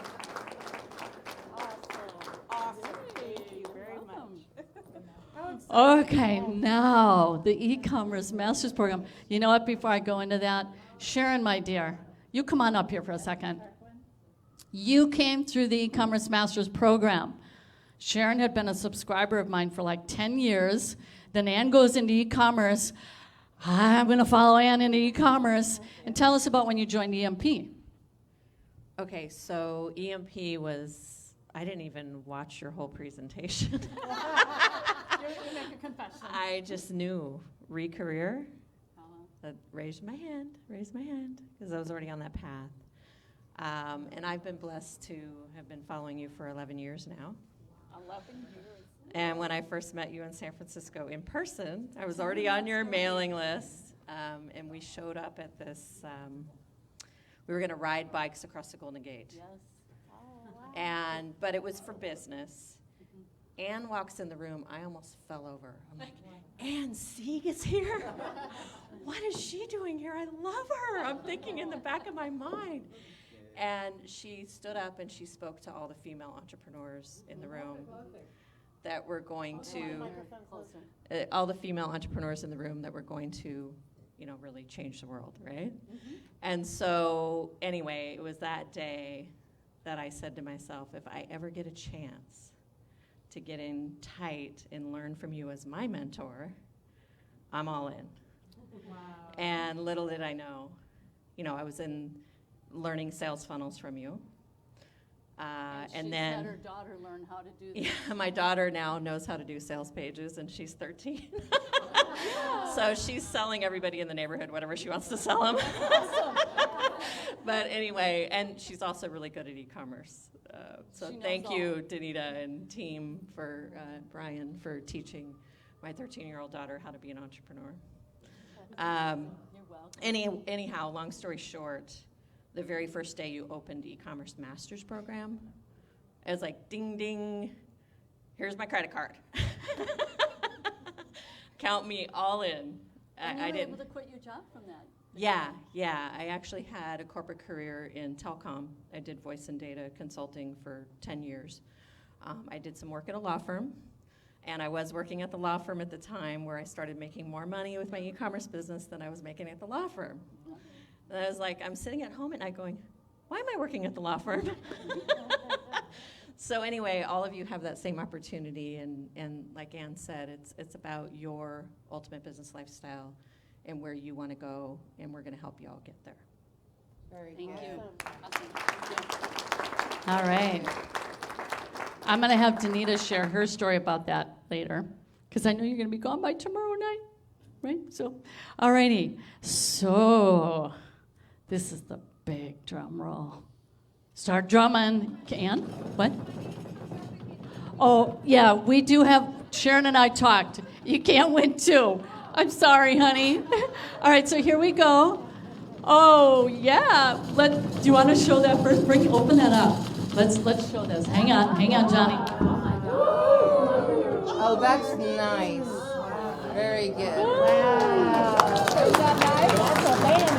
Awesome. Thank you very much. Okay, now the e-commerce master's program. You know what, before I go into that, Sharon, my dear, you come on up here for a second. You came through the e-commerce master's program. Sharon had been a subscriber of mine for like 10 years. Then Ann goes into e-commerce. I'm going to follow Ann into e-commerce. And tell us about when you joined EMP. Okay, so EMP was, I didn't even watch your whole presentation. You make a confession. I just knew re-career. Raised my hand, because I was already on that path. And I've been blessed to have been following you for 11 years now. 11 years. And when I first met you in San Francisco in person, I was already on your mailing list. And we showed up at this, we were going to ride bikes across the Golden Gate. Yes. But it was for business. Ann walks in the room. I almost fell over. I'm like, Ann Sieg is here? What is she doing here? I love her. I'm thinking in the back of my mind. And she stood up and she spoke to all the female entrepreneurs in the room that were going to, all the female entrepreneurs in the room that were going to, really change the world, right? And so, anyway, it was that day that I said to myself, if I ever get a chance to get in tight and learn from you as my mentor, I'm all in. Wow. And little did I know, I was in learning sales funnels from you. And then had her daughter learn how to do that. Yeah, my daughter now knows how to do sales pages, and she's 13. So she's selling everybody in the neighborhood whatever she wants to sell them. But anyway, and she's also really good at e-commerce. So thank you, Danita and team, for Brian, for teaching my 13-year-old daughter how to be an entrepreneur. You're welcome. Anyhow, long story short, the very first day you opened e-commerce master's program, it was like, ding, ding, here's my credit card. Count me all in. And I you were didn't. able to quit your job from that. Yeah. I actually had a corporate career in telecom. I did voice and data consulting for 10 years. I did some work at a law firm, and I was working at the law firm at the time where I started making more money with my e-commerce business than I was making at the law firm. And I was like, I'm sitting at home at night going, why am I working at the law firm? So anyway, all of you have that same opportunity, and like Ann said, it's about your ultimate business lifestyle and where you want to go, and we're going to help you all get there. Very Thank good. you. All right. I'm going to have Danita share her story about that later, because I know you're going to be gone by tomorrow night, right? So, all righty. So, this is the big drum roll. Start drumming. Ann? What? Oh, yeah, we do have, Sharon and I talked. You can't win two. I'm sorry, honey. All right, so here we go. Oh, yeah. Do you want to show that first? Open that up. Let's show this. Hang on, Johnny. Oh, that's nice. Very good. Isn't that nice? That's a banner.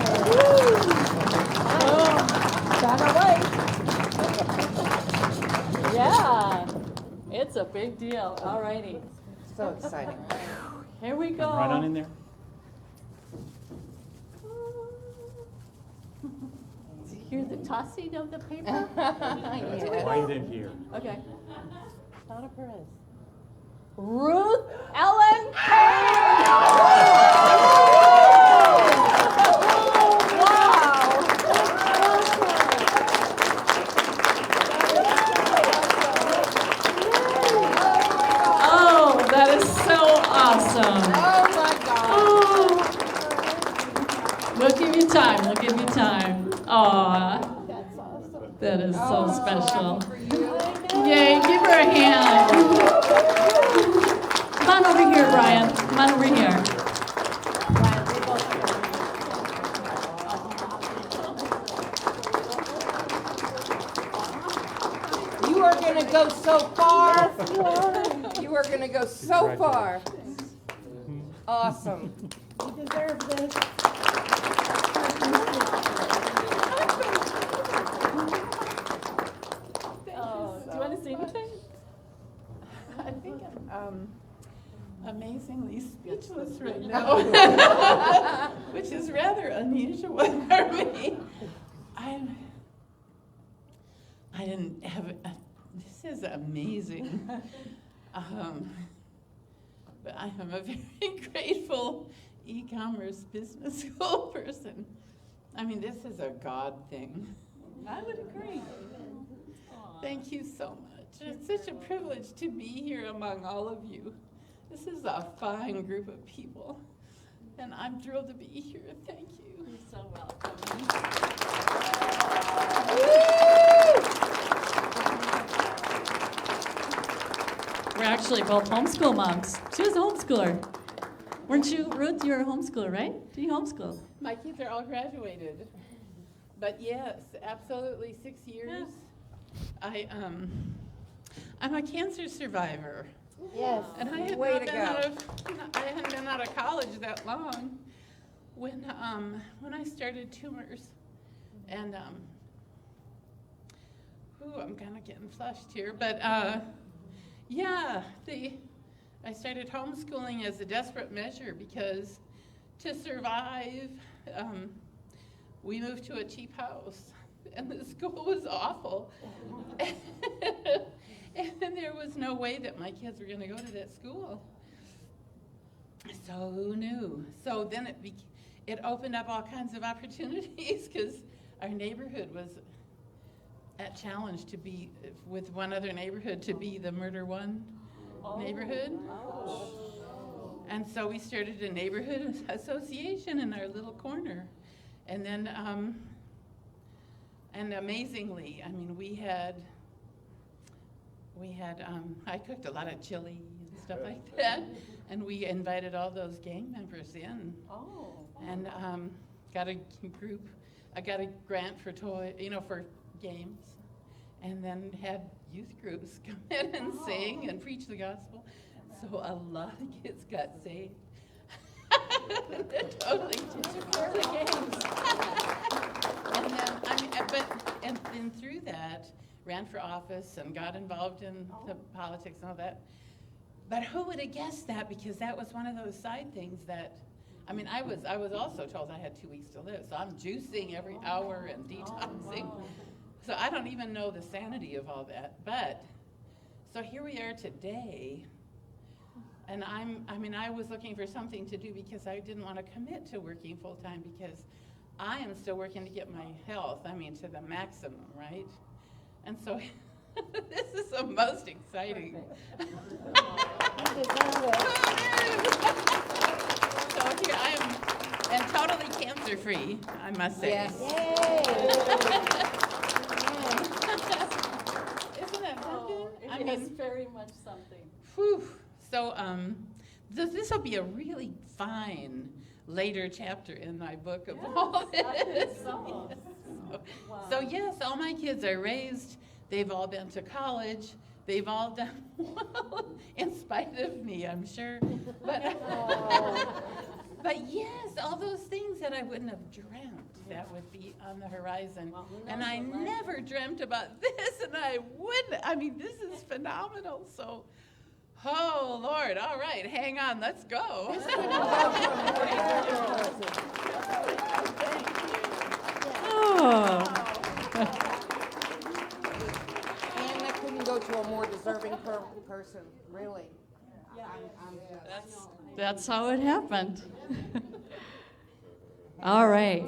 Yeah, it's a big deal. All righty. So exciting. Here we go. Right on in there. Do you hear the tossing of the paper? Yeah. Right in here. Okay. Donna Perez. Ruth Ellen Payne. Oh, that is so awesome. Oh my God. Oh. We'll give you time. Aw, That's awesome. that is so special. For you. Yay, give her a hand. Come on over here, Brian. Come on over here. go so far. Yes, you are. You are going to go so far. Awesome. You deserve this. Do you want to say anything? I think I'm amazingly speechless right now, which is rather unusual for me. I didn't have. This is amazing. But I am a very grateful e-commerce business school person. I mean, this is a God thing. I would agree. Thank you so much. It's such a privilege to be here among all of you. This is a fine group of people, and I'm thrilled to be here. Thank you. You're so welcome. We're actually both homeschool moms. She was a homeschooler. Weren't you, Ruth? You were a homeschooler, right? Do you homeschool? My kids are all graduated, but yes, absolutely 6 years. I'm a cancer survivor, Yes. and I had Way not to been go. I hadn't been out of college that long when I started tumors, and I'm kind of getting flushed here, but yeah, I started homeschooling as a desperate measure because to survive, we moved to a cheap house, and the school was awful. And there was no way that my kids were going to go to that school. So who knew? So then it opened up all kinds of opportunities because our neighborhood was at challenge to be, with one other neighborhood, to be the murder one neighborhood. And so we started a neighborhood association in our little corner. And then, and amazingly, I mean, we had, I cooked a lot of chili and stuff like that. And we invited all those gang members in. Oh. And got a group, I got a grant for for games. And then had youth groups come in and sing and preach the gospel. So a lot of kids got saved. Totally the games. And then through that, ran for office and got involved in the politics and all that. But who would have guessed that? Because that was one of those side things that, I mean, I was also told I had 2 weeks to live, so I'm juicing every hour and detoxing. So I don't even know the sanity of all that. But, so here we are today, and I was looking for something to do because I didn't want to commit to working full-time because I am still working to get my health, to the maximum, right? And so this is the most exciting. You deserve it. So here I am, and totally cancer-free, I must say. Yes. Yay. Isn't that something? It is very much something. Whew. So this will be a really fine later chapter in my book of all this. So yes, all my kids are raised. They've all been to college. They've all done well, in spite of me, I'm sure. But yes, all those things that I wouldn't have dreamt that would be on the horizon. And I never dreamt about this, and I wouldn't. This is phenomenal. So, oh, Lord, all right, hang on, let's go. Oh. And I couldn't go to a more deserving person, really. That's how it happened. All right.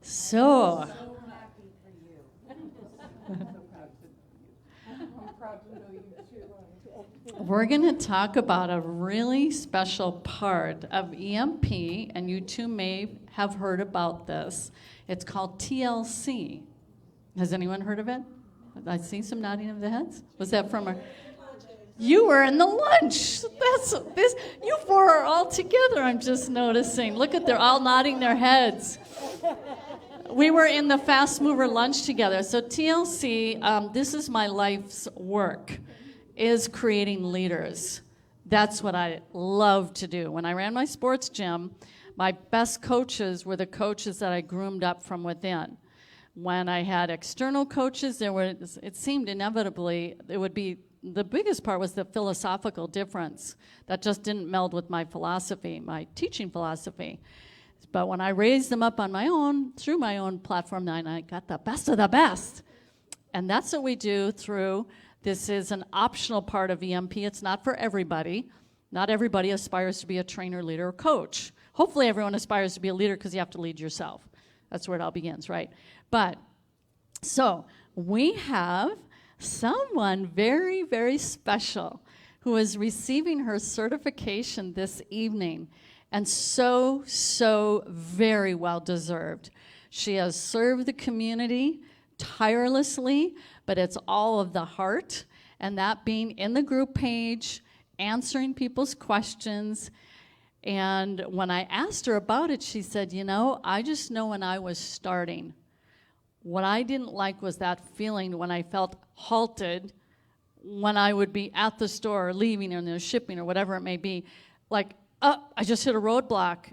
So, I'm happy for you. I'm proud to know you too. we're going to talk about a really special part of EMP, and you two may have heard about this. It's called TLC. Has anyone heard of it? I see some nodding of the heads. Was that from our... You were in the lunch. You four are all together, I'm just noticing. Look at, they're all nodding their heads. we were in the fast mover lunch together. So TLC, this is my life's work, is creating leaders. That's what I love to do. When I ran my sports gym, my best coaches were the coaches that I groomed up from within. When I had external coaches, it seemed inevitably it would be, the biggest part was the philosophical difference that just didn't meld with my philosophy, my teaching philosophy. But when I raised them up on my own, through my own platform, then I got the best of the best. And that's what we do through, this is an optional part of EMP. It's not for everybody. Not everybody aspires to be a trainer, leader, or coach. Hopefully everyone aspires to be a leader because you have to lead yourself. That's where it all begins, right? But, so, we have someone very, very special who is receiving her certification this evening, and so very well deserved. She has served the community tirelessly, but it's all of the heart, and that being in the group page, answering people's questions. And when I asked her about it, she said, you know, I just know when I was starting, what I didn't like was that feeling when I felt halted when I would be at the store or leaving or the shipping or whatever it may be. Like, I just hit a roadblock,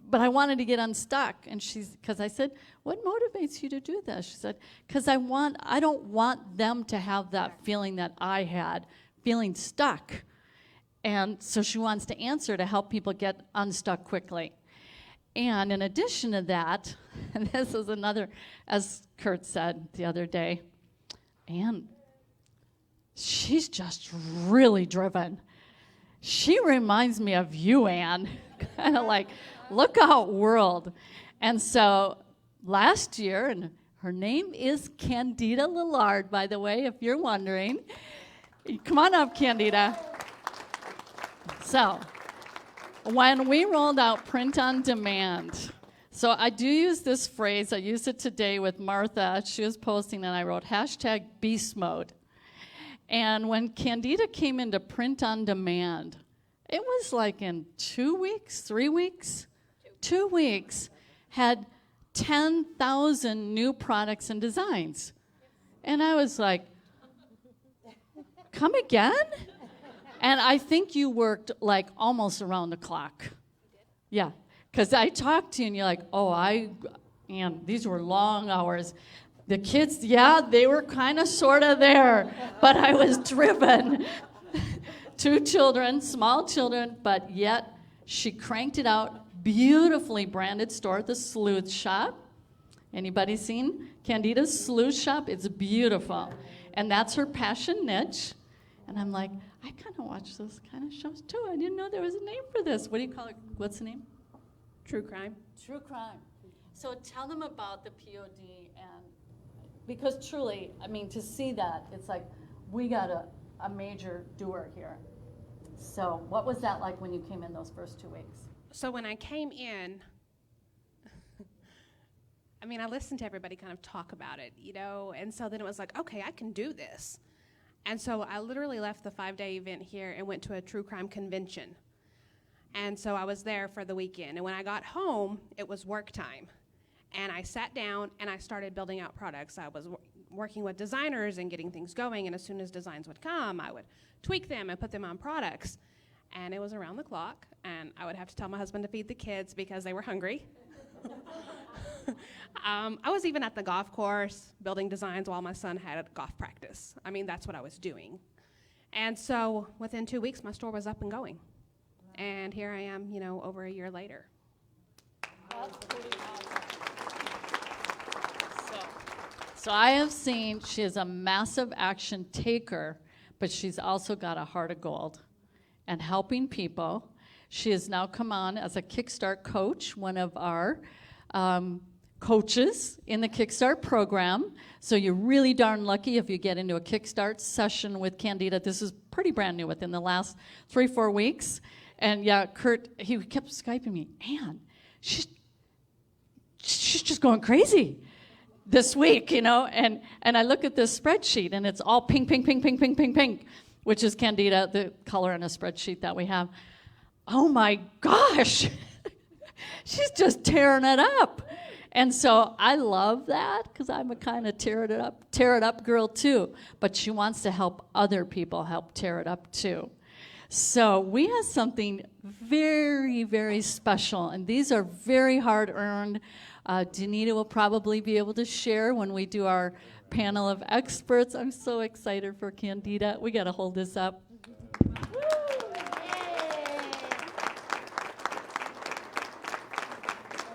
but I wanted to get unstuck. And because I said, what motivates you to do this? She said, because I don't want them to have that feeling that I had, feeling stuck. And so she wants to answer to help people get unstuck quickly. And in addition to that, and this is another, as Kurt said the other day, and she's just really driven. She reminds me of you, Ann. Kind of like, look out, world. And so last year, and her name is Candida Lillard, by the way, if you're wondering. Come on up, Candida. So, when we rolled out print on demand, so I do use this phrase. I used it today with Martha. She was posting, and I wrote hashtag beast mode. And when Candida came into print on demand, it was like in 2 weeks, 3 weeks, 2 weeks, had 10,000 new products and designs. And I was like, come again? And I think you worked like almost around the clock. Yeah, because I talked to you and you're like, and these were long hours. The kids, yeah, they were kind of sort of there, but I was driven. 2 children, small children, but yet she cranked it out. Beautifully branded store at the Sleuth Shop. Anybody seen Candida's Sleuth Shop? It's beautiful. And that's her passion niche. And I'm like, I kind of watch those kind of shows too. I didn't know there was a name for this. What do you call it? What's the name? True crime. True crime. So tell them about the POD, and because truly, I mean, to see that, it's like we got a major doer here. So what was that like when you came in those first 2 weeks? So when I came in, I mean, I listened to everybody kind of talk about it, you know, and so then it was like, okay, I can do this. And so I literally left the 5-day event here and went to a true crime convention. And so I was there for the weekend. And when I got home, it was work time. And I sat down and I started building out products. I was working with designers and getting things going. And as soon as designs would come, I would tweak them and put them on products. And it was around the clock. And I would have to tell my husband to feed the kids because they were hungry. I was even at the golf course building designs while my son had a golf practice. I mean, that's what I was doing. And so within 2 weeks, my store was up and going. And here I am, you know, over a year later. So I have seen she is a massive action taker, but she's also got a heart of gold and helping people. She has now come on as a Kickstart coach, one of our coaches in the Kickstart program. So you're really darn lucky if you get into a Kickstart session with Candida. This is pretty brand new within the last 3-4 weeks. And yeah, Kurt, he kept Skyping me, Ann, she's just going crazy this week, you know? And I look at this spreadsheet and it's all pink, pink, pink, pink, pink, pink, pink, which is Candida, the color in a spreadsheet that we have. Oh my gosh, she's just tearing it up. And so I love that because I'm a kind of tear it up girl too. But she wants to help other people help tear it up too. So we have something very, very special, and these are very hard earned. Danita will probably be able to share when we do our panel of experts. I'm so excited for Candida. We got to hold this up.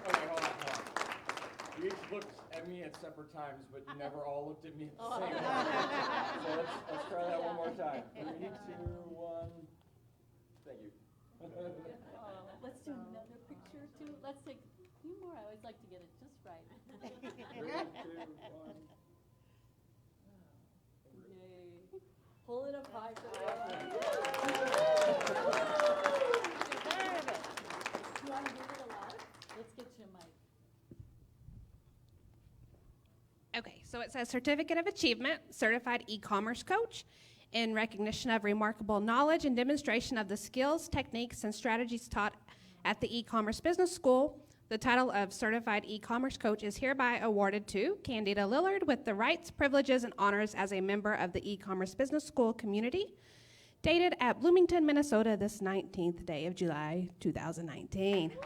Okay, hold on. You each looked at me at separate times, but you never all looked at me at the same time. So let's try that one more time. 3, 2, 1. Thank you. Let's do another picture too. Let's take a few more. I always like to get it just right. 3, 2, 1. Yay. Hold it up high for the You want to do it aloud? Let's get you a mic. Okay, so it says Certificate of Achievement, Certified E-Commerce Coach, in recognition of remarkable knowledge and demonstration of the skills, techniques, and strategies taught at the E-Commerce Business School. The title of Certified E-Commerce Coach is hereby awarded to Candida Lillard with the rights, privileges, and honors as a member of the E-Commerce Business School community, dated at Bloomington, Minnesota, this 19th day of July, 2019. So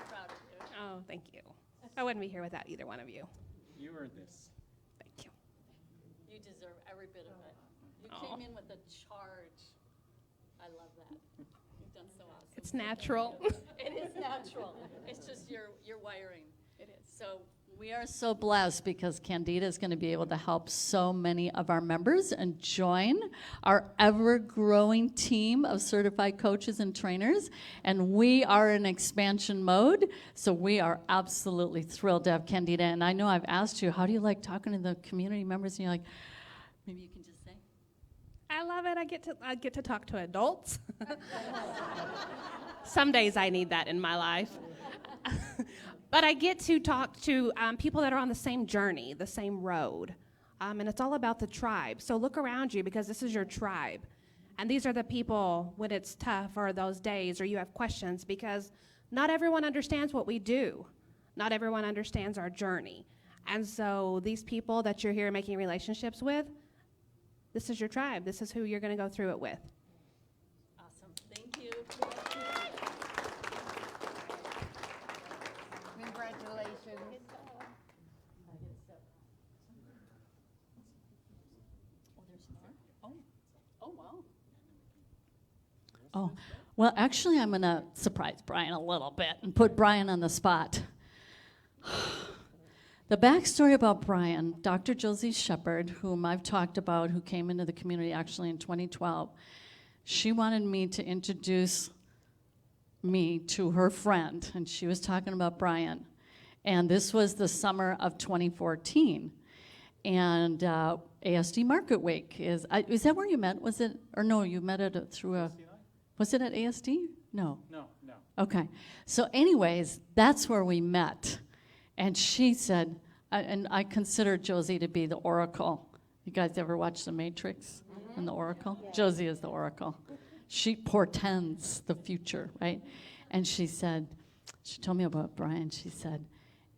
proud of you. Oh, thank you. I wouldn't be here without either one of you. You earned this. Thank you. You deserve every bit of it. You Aw. came in with a charge. I love that. You've done so awesome. It's natural. It is natural. It's just your wiring. It is. So we are so blessed because Candida is going to be able to help so many of our members and join our ever-growing team of certified coaches and trainers. And we are in expansion mode, so we are absolutely thrilled to have Candida. And I know I've asked you, how do you like talking to the community members? And you're like, maybe you can just say. I love it. I get to talk to adults. Some days I need that in my life. But I get to talk to people that are on the same journey, the same road. And it's all about the tribe. So look around you because this is your tribe. And these are the people when it's tough or those days or you have questions because not everyone understands what we do. Not everyone understands our journey. And so these people that you're here making relationships with, this is your tribe. This is who you're going to go through it with. Awesome. Thank you. Congratulations. Oh, there's more? Oh, wow. Oh, well, actually, I'm going to surprise Brian a little bit and put Brian on the spot. The backstory about Brian, Dr. Josie Shepard, whom I've talked about, who came into the community actually in 2012, she wanted me to introduce me to her friend, and she was talking about Brian. And this was the summer of 2014. And ASD Market Week is that where you met? Was it, or no, you met it through a, was it at ASD? No. No. Okay. So anyways, that's where we met. And she said, and I consider Josie to be the oracle. You guys ever watch The Matrix and the oracle? Yeah. Josie is the oracle. She portends the future, right? And she told me about Brian. She said,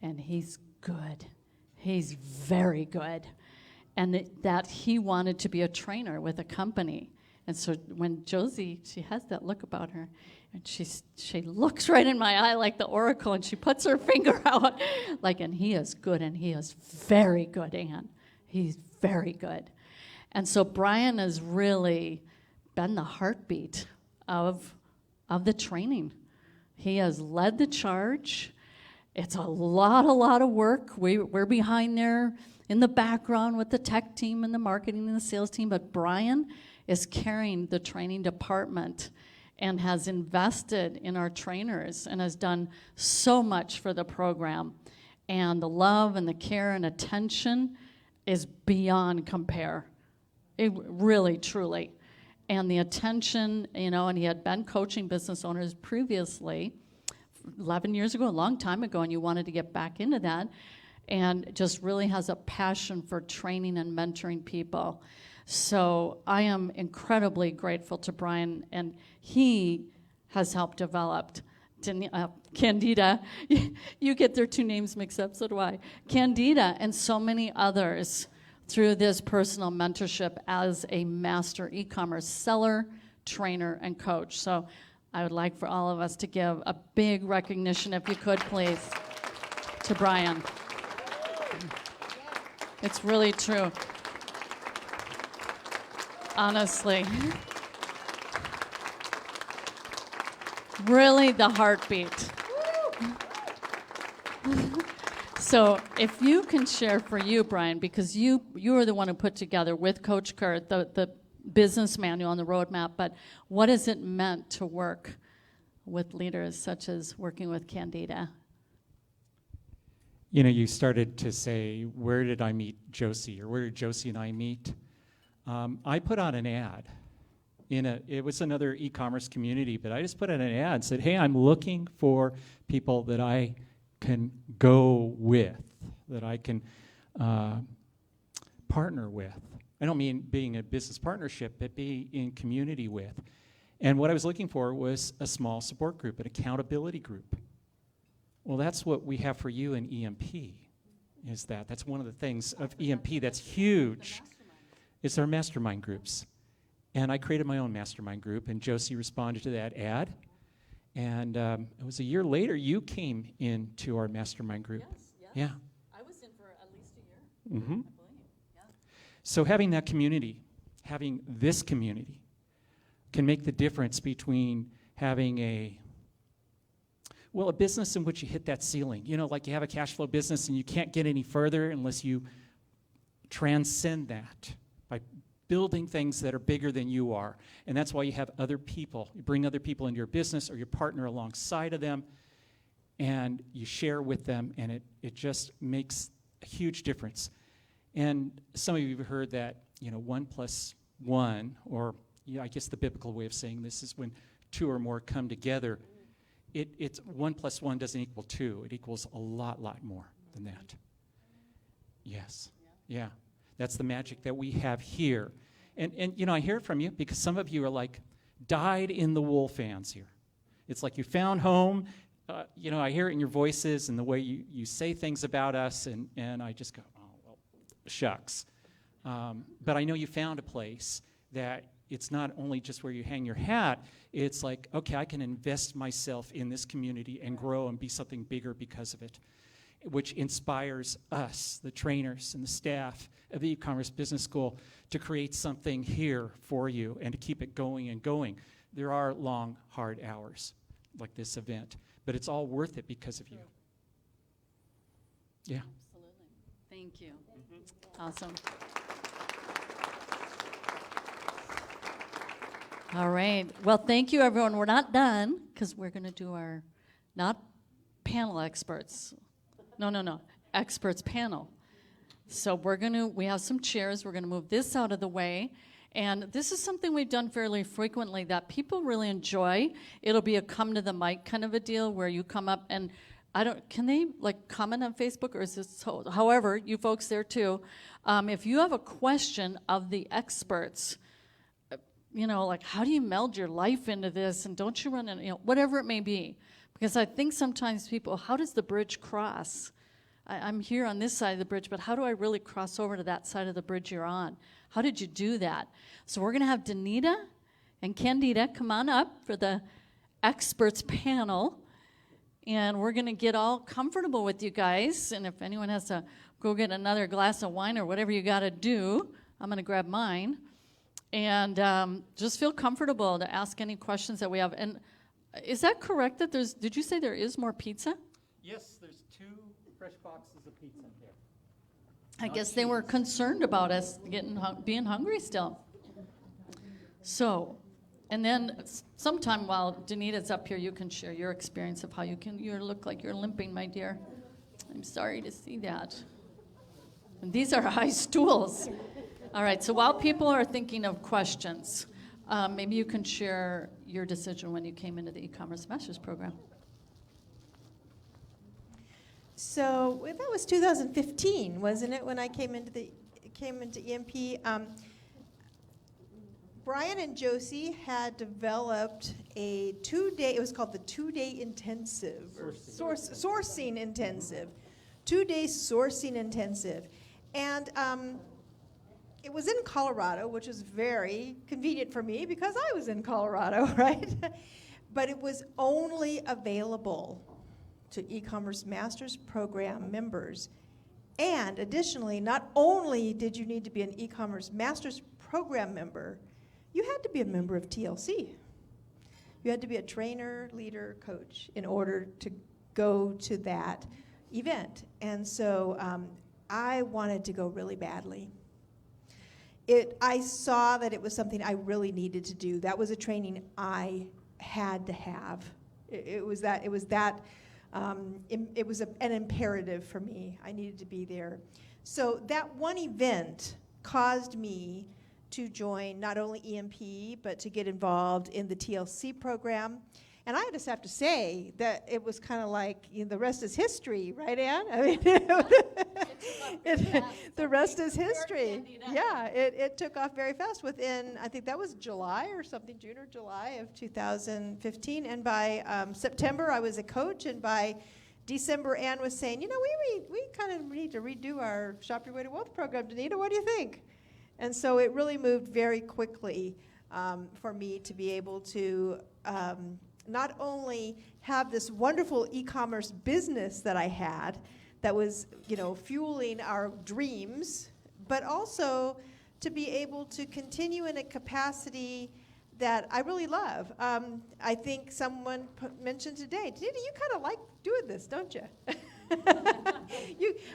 and he's good. He's very good. And that he wanted to be a trainer with a company. And so when Josie, she has that look about her, and she looks right in my eye like the oracle, and she puts her finger out, like, and he is good, and he is very good, Ann. He's very good. And so Brian has really been the heartbeat of the training. He has led the charge. It's a lot of work. We're behind there in the background with the tech team and the marketing and the sales team, but Brian is carrying the training department and has invested in our trainers and has done so much for the program. And the love and the care and attention is beyond compare. It really, truly. And the attention, and he had been coaching business owners previously, 11 years ago, a long time ago, and you wanted to get back into that, and just really has a passion for training and mentoring people. So I am incredibly grateful to Brian, and he has helped develop Candida. You get their two names mixed up, so do I. Candida and so many others through this personal mentorship as a master e-commerce seller, trainer, and coach. So I would like for all of us to give a big recognition, if you could, please, to Brian. It's really true. Honestly. Really the heartbeat. So if you can share for you, Brian, because you are the one who put together with Coach Kurt the business manual and the roadmap, but what has it meant to work with leaders such as working with Candida? You know, you started to say, where did I meet Josie, or where did Josie and I meet? I put out an ad. It was another e-commerce community, but I just put out an ad and said, hey, I'm looking for people that I can go with, that I can partner with. I don't mean being a business partnership, but be in community with. And what I was looking for was a small support group, an accountability group. Well, that's what we have for you in EMP, is that. That's one of the things of EMP that's huge. It's our mastermind groups. And I created my own mastermind group, and Josie responded to that ad. And it was a year later you came into our mastermind group. Yes. Yeah. I was in for at least a year, Mm-hmm. I believe. Yeah. So having that community, having this community, can make the difference between having a business in which you hit that ceiling. You know, like you have a cash flow business and you can't get any further unless you transcend that by building things that are bigger than you are. And that's why you have other people. You bring other people into your business or your partner alongside of them, and you share with them, and it just makes a huge difference. And some of you have heard that, 1 + 1, or I guess the biblical way of saying this is when two or more come together. It's 1 + 1 doesn't equal 2. It equals a lot more than that. Yes. Yeah. That's the magic that we have here. And I hear it from you because some of you are like dyed-in-the-wool fans here. It's like you found home. I hear it in your voices and the way you say things about us, and I just go, oh, well, shucks. But I know you found a place that it's not only just where you hang your hat. It's like, okay, I can invest myself in this community and grow and be something bigger because of it, which inspires us, the trainers and the staff of the e-commerce business school, to create something here for you and to keep it going and going. There are long, hard hours like this event, but it's all worth it because of you. Yeah. Absolutely. Thank you. Mm-hmm. Awesome. All right. Well, thank you, everyone. We're not done because we're going to do our, not panel experts. No. Experts panel. So we have some chairs. We're going to move this out of the way. And this is something we've done fairly frequently that people really enjoy. It'll be a come to the mic kind of a deal where you come up and can they comment on Facebook, or is this, however, you folks there too. If you have a question of the experts, how do you meld your life into this, and don't you run in, whatever it may be. Because I think sometimes people, how does the bridge cross? I'm here on this side of the bridge, but how do I really cross over to that side of the bridge you're on? How did you do that? So we're going to have Danita and Candida come on up for the experts panel, and we're going to get all comfortable with you guys. And if anyone has to go get another glass of wine or whatever you got to do, I'm going to grab mine. And just feel comfortable to ask any questions that we have. And is that correct that did you say there is more pizza? Yes, there's 2 fresh boxes of pizza in there. I guess they were concerned about us being hungry still. So, and then sometime while Danita's up here, you can share your experience of how you look like you're limping, my dear. I'm sorry to see that. And these are high stools. All right, so while people are thinking of questions, maybe you can share your decision when you came into the e-commerce master's program. So that was 2015, wasn't it, when I came into EMP? Brian and Josie had developed a 2-day, it was called the 2-day intensive, or sourcing intensive, 2-day sourcing intensive. And it was in Colorado, which was very convenient for me because I was in Colorado, right? But it was only available to e-commerce master's program members. And additionally, not only did you need to be an e-commerce master's program member, you had to be a member of TLC. You had to be a trainer, leader, coach in order to go to that event. And so I wanted to go really badly. I saw that it was something I really needed to do. That was a training I had to have. It was an imperative for me. I needed to be there. So that one event caused me to join not only EMP, but to get involved in the TLC program. And I just have to say that it was kind of like, the rest is history, right, Ann? I mean, the rest is history. Yeah, it took off very fast within, I think that was July or something, June or July of 2015. And by September, I was a coach. And by December, Ann was saying, we kind of need to redo our Shop Your Way to Wealth program. Danita, what do you think? And so it really moved very quickly for me to be able to not only have this wonderful e-commerce business that I had that was, fueling our dreams, but also to be able to continue in a capacity that I really love. I think someone mentioned today, Danita, you kind of like doing this, don't you?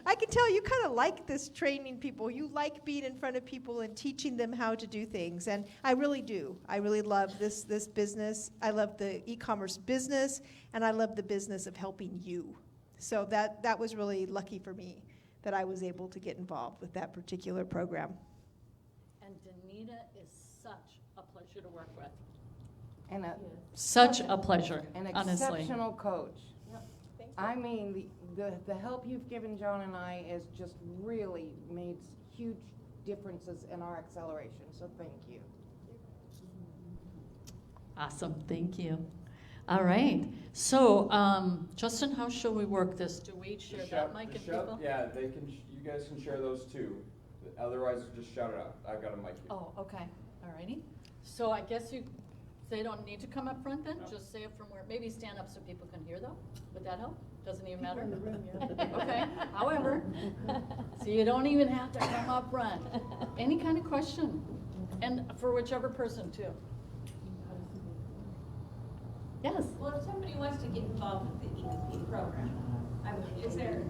I can tell you kind of like this training people. You like being in front of people and teaching them how to do things. And I really do. I really love this business. I love the e-commerce business, and I love the business of helping you. So that was really lucky for me that I was able to get involved with that particular program. And Danita is such a pleasure to work with. And Such a pleasure, an honestly. exceptional coach. Yep. Thank you. I mean, the help you've given John and I has just really made huge differences in our acceleration, so thank you. Awesome, thank you. All right, so Justin, how shall we work this? Do we share that mic and people? Yeah, they can. You guys can share those too. Otherwise, just shout it out. I've got a mic here. Oh, okay, all righty. So I guess they don't need to come up front then? No. Just say it from where, maybe stand up so people can hear though? Would that help? Doesn't even matter? Okay, however, so you don't even have to come up front. Any kind of question, and for whichever person too. Yes? Well, if somebody wants to get involved with the EMP program, I mean, is there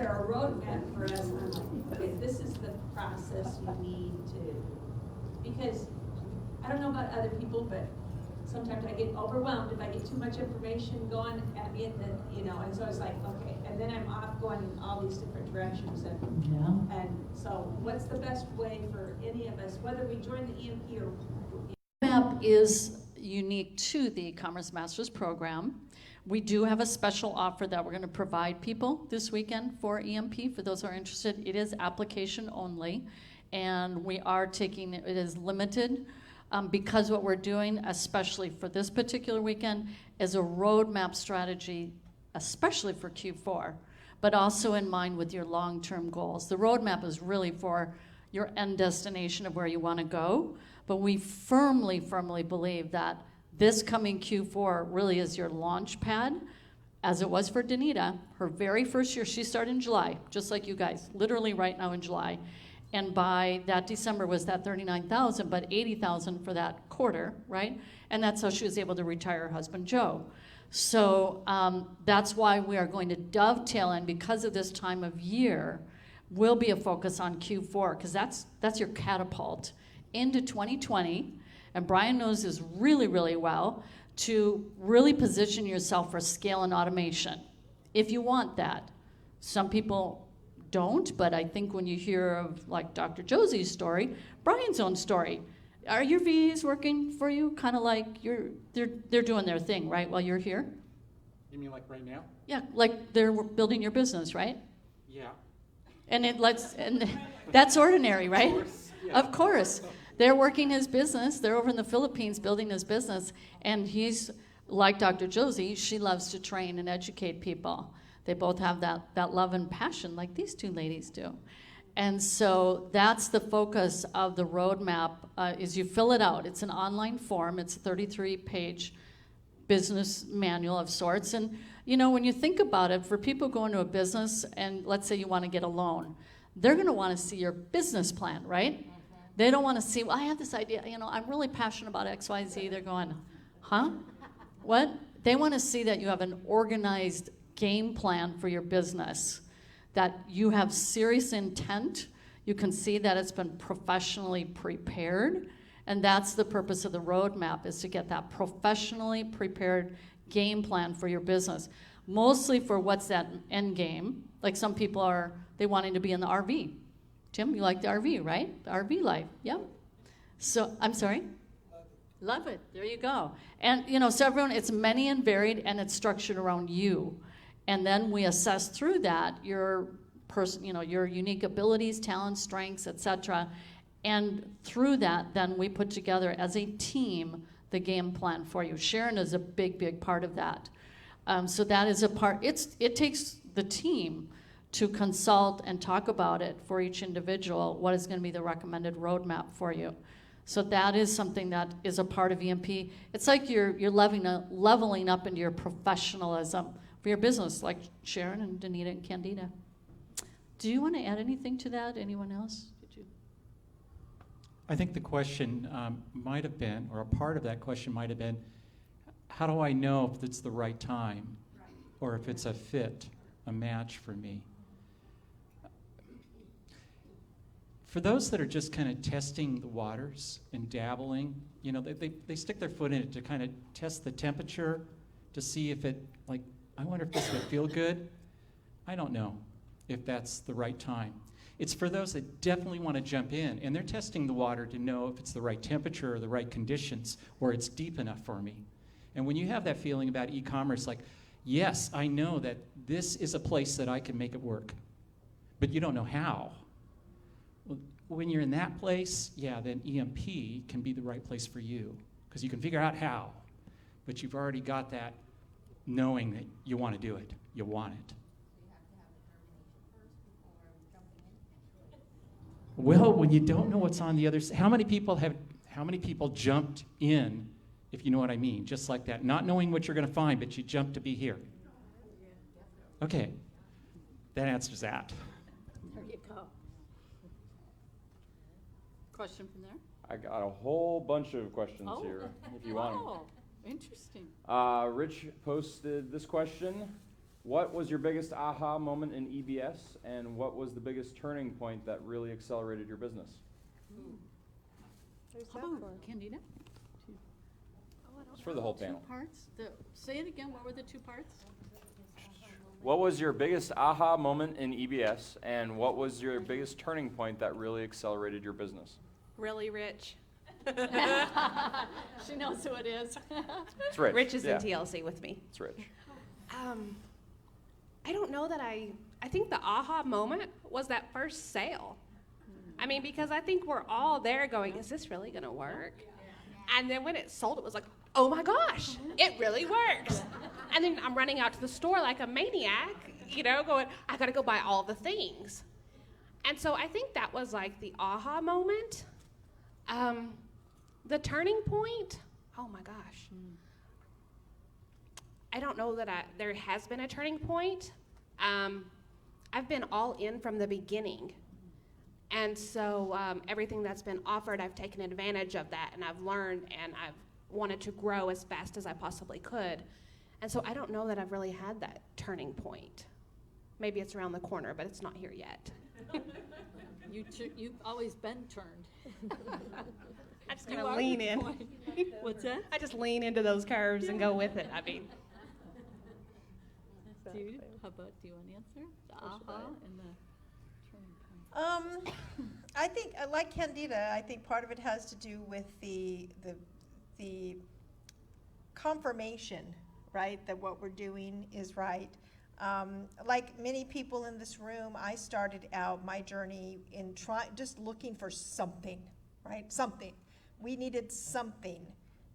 a roadmap for us on like, okay, this is the process you need to, because I don't know about other people, but sometimes I get overwhelmed if I get too much information going at me, and then, and so it's like, okay, and then I'm off going in all these different directions, and so what's the best way for any of us, whether we join the EMP or Map is unique to the Commerce Masters program. We do have a special offer that we're going to provide people this weekend for EMP. For those who are interested, it is application only, and we are taking it is limited because what we're doing, especially for this particular weekend, is a roadmap strategy, especially for Q4, but also in mind with your long-term goals. The roadmap is really for your end destination of where you want to go. But we firmly, firmly believe that this coming Q4 really is your launch pad, as it was for Danita. Her very first year, she started in July, just like you guys, literally right now in July. And by that December was that 39,000, but 80,000 for that quarter, right? And that's how she was able to retire her husband, Joe. So that's why we are going to dovetail in, because of this time of year, will be a focus on Q4, because that's your catapult into 2020, and Brian knows this really, really well, to really position yourself for scale and automation, if you want that. Some people don't, but I think when you hear of like Dr. Josie's story, Brian's own story, are your VAs working for you? Kind of like they're doing their thing, right, while you're here? You mean like right now? Yeah, like they're building your business, right? Yeah. And and that's ordinary, right? Of course. They're working his business. They're over in the Philippines building his business. And he's, like Dr. Josie, she loves to train and educate people. They both have that love and passion like these two ladies do. And so that's the focus of the roadmap, is you fill it out. It's an online form. It's a 33-page business manual of sorts. And, you know, when you think about it, for people going to a business and let's say you want to get a loan, they're going to want to see your business plan, right? They don't want to see, well, I have this idea, you know, I'm really passionate about X, Y, Z. They're going, huh? What? They want to see that you have an organized game plan for your business, that you have serious intent. You can see that it's been professionally prepared. And that's the purpose of the roadmap, is to get that professionally prepared game plan for your business. Mostly for what's that end game. Like some people are, they wanting to be in the RV. Jim, you like the RV, right? The RV life, yep. So, I'm sorry? Love it, there you go. And, you know, so everyone, it's many and varied, and it's structured around you. And then we assess through that your you know, your unique abilities, talents, strengths, etc. And through that, then we put together as a team the game plan for you. Sharon is a big, big part of that. So that is a part. It takes the team to consult and talk about it for each individual, what is going to be the recommended roadmap for you. So that is something that is a part of EMP. It's like you're leveling up into your professionalism for your business, like Sharon and Danita and Candida. Do you want to add anything to that? Anyone else? Did you? I think the question might have been, or a part of that question might have been, how do I know if it's the right time or if it's a fit, a match for me? For those that are just kind of testing the waters and dabbling, you know, they stick their foot in it to kind of test the temperature to see if it, like, I wonder if this would feel good. I don't know if that's the right time. It's for those that definitely want to jump in, and they're testing the water to know if it's the right temperature or the right conditions, or it's deep enough for me. And when you have that feeling about e-commerce, like, yes, I know that this is a place that I can make it work, but you don't know how. Well, when you're in that place, yeah, then EMP can be the right place for you, because you can figure out how, but you've already got that knowing that you want to do it, you want it. Well, when you don't know what's on the other side, how many people jumped in, if you know what I mean, just like that, not knowing what you're going to find, but you jumped to be here? Okay, that answers that. There you go. Question from there? I got a whole bunch of questions here, if you want them. Oh, interesting. Rich posted this question. What was your biggest aha moment in EBS, and what was the biggest turning point that really accelerated your business? How about Candida? It's for the whole panel. 2 parts? Say it again, what were the 2 parts? What was your biggest aha moment in EBS, and what was your biggest turning point that really accelerated your business? Really rich. She knows who it is. It's Rich. Rich is in TLC with me. It's Rich. I don't know that I think the aha moment was that first sale. I mean, because I think we're all there going, is this really going to work? And then when it sold, it was like, oh my gosh, it really works. And then I'm running out to the store like a maniac, you know, going, I got to go buy all the things. And so I think that was like the aha moment. The turning point, oh my gosh. I don't know that there has been a turning point. I've been all in from the beginning. And so everything that's been offered, I've taken advantage of that, and I've learned, and I've wanted to grow as fast as I possibly could. And so I don't know that I've really had that turning point. Maybe it's around the corner, but it's not here yet. You've always been turned. I just kind of lean in. What's that? I just lean into those curves and go with it. I mean. Dude, how about, do you want to answer? The aha and the turning point. I think, like Candida, I think part of it has to do with the confirmation, right, that what we're doing is right. Like many people in this room, I started out my journey in just looking for something, right? Something. We needed something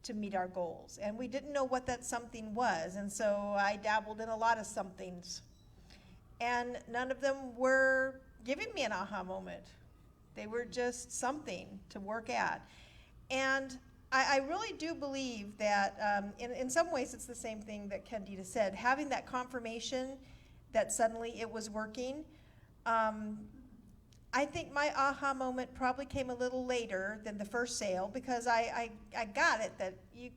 to meet our goals, and we didn't know what that something was, and so I dabbled in a lot of somethings, and none of them were giving me an aha moment. They were just something to work at. And I really do believe that in some ways it's the same thing that Candida said, having that confirmation that suddenly it was working. I think my aha moment probably came a little later than the first sale, because I got it that you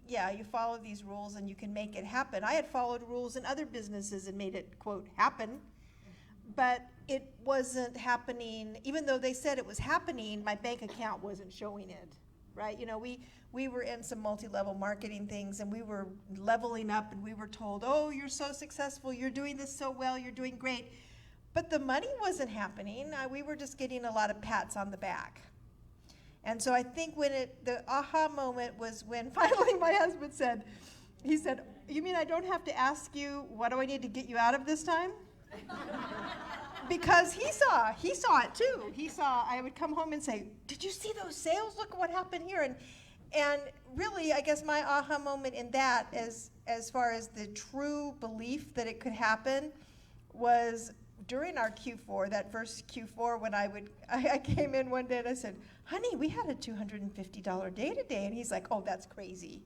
follow these rules and you can make it happen. I had followed rules in other businesses and made it, quote, happen, but it wasn't happening. Even though they said it was happening, my bank account wasn't showing it, right? You know, we were in some multi-level marketing things, and we were leveling up, and we were told, oh, you're so successful, you're doing this so well, you're doing great. But the money wasn't happening. We were just getting a lot of pats on the back. And so I think when the aha moment was when finally my husband said, he said, you mean I don't have to ask you, what do I need to get you out of this time? Because he saw it too. He saw, I would come home and say, did you see those sales? Look what happened here. And really, I guess my aha moment in that, as far as the true belief that it could happen, was during our Q4, that first Q4, when I came in one day and I said, honey, we had a $250 day today. And he's like, oh, that's crazy.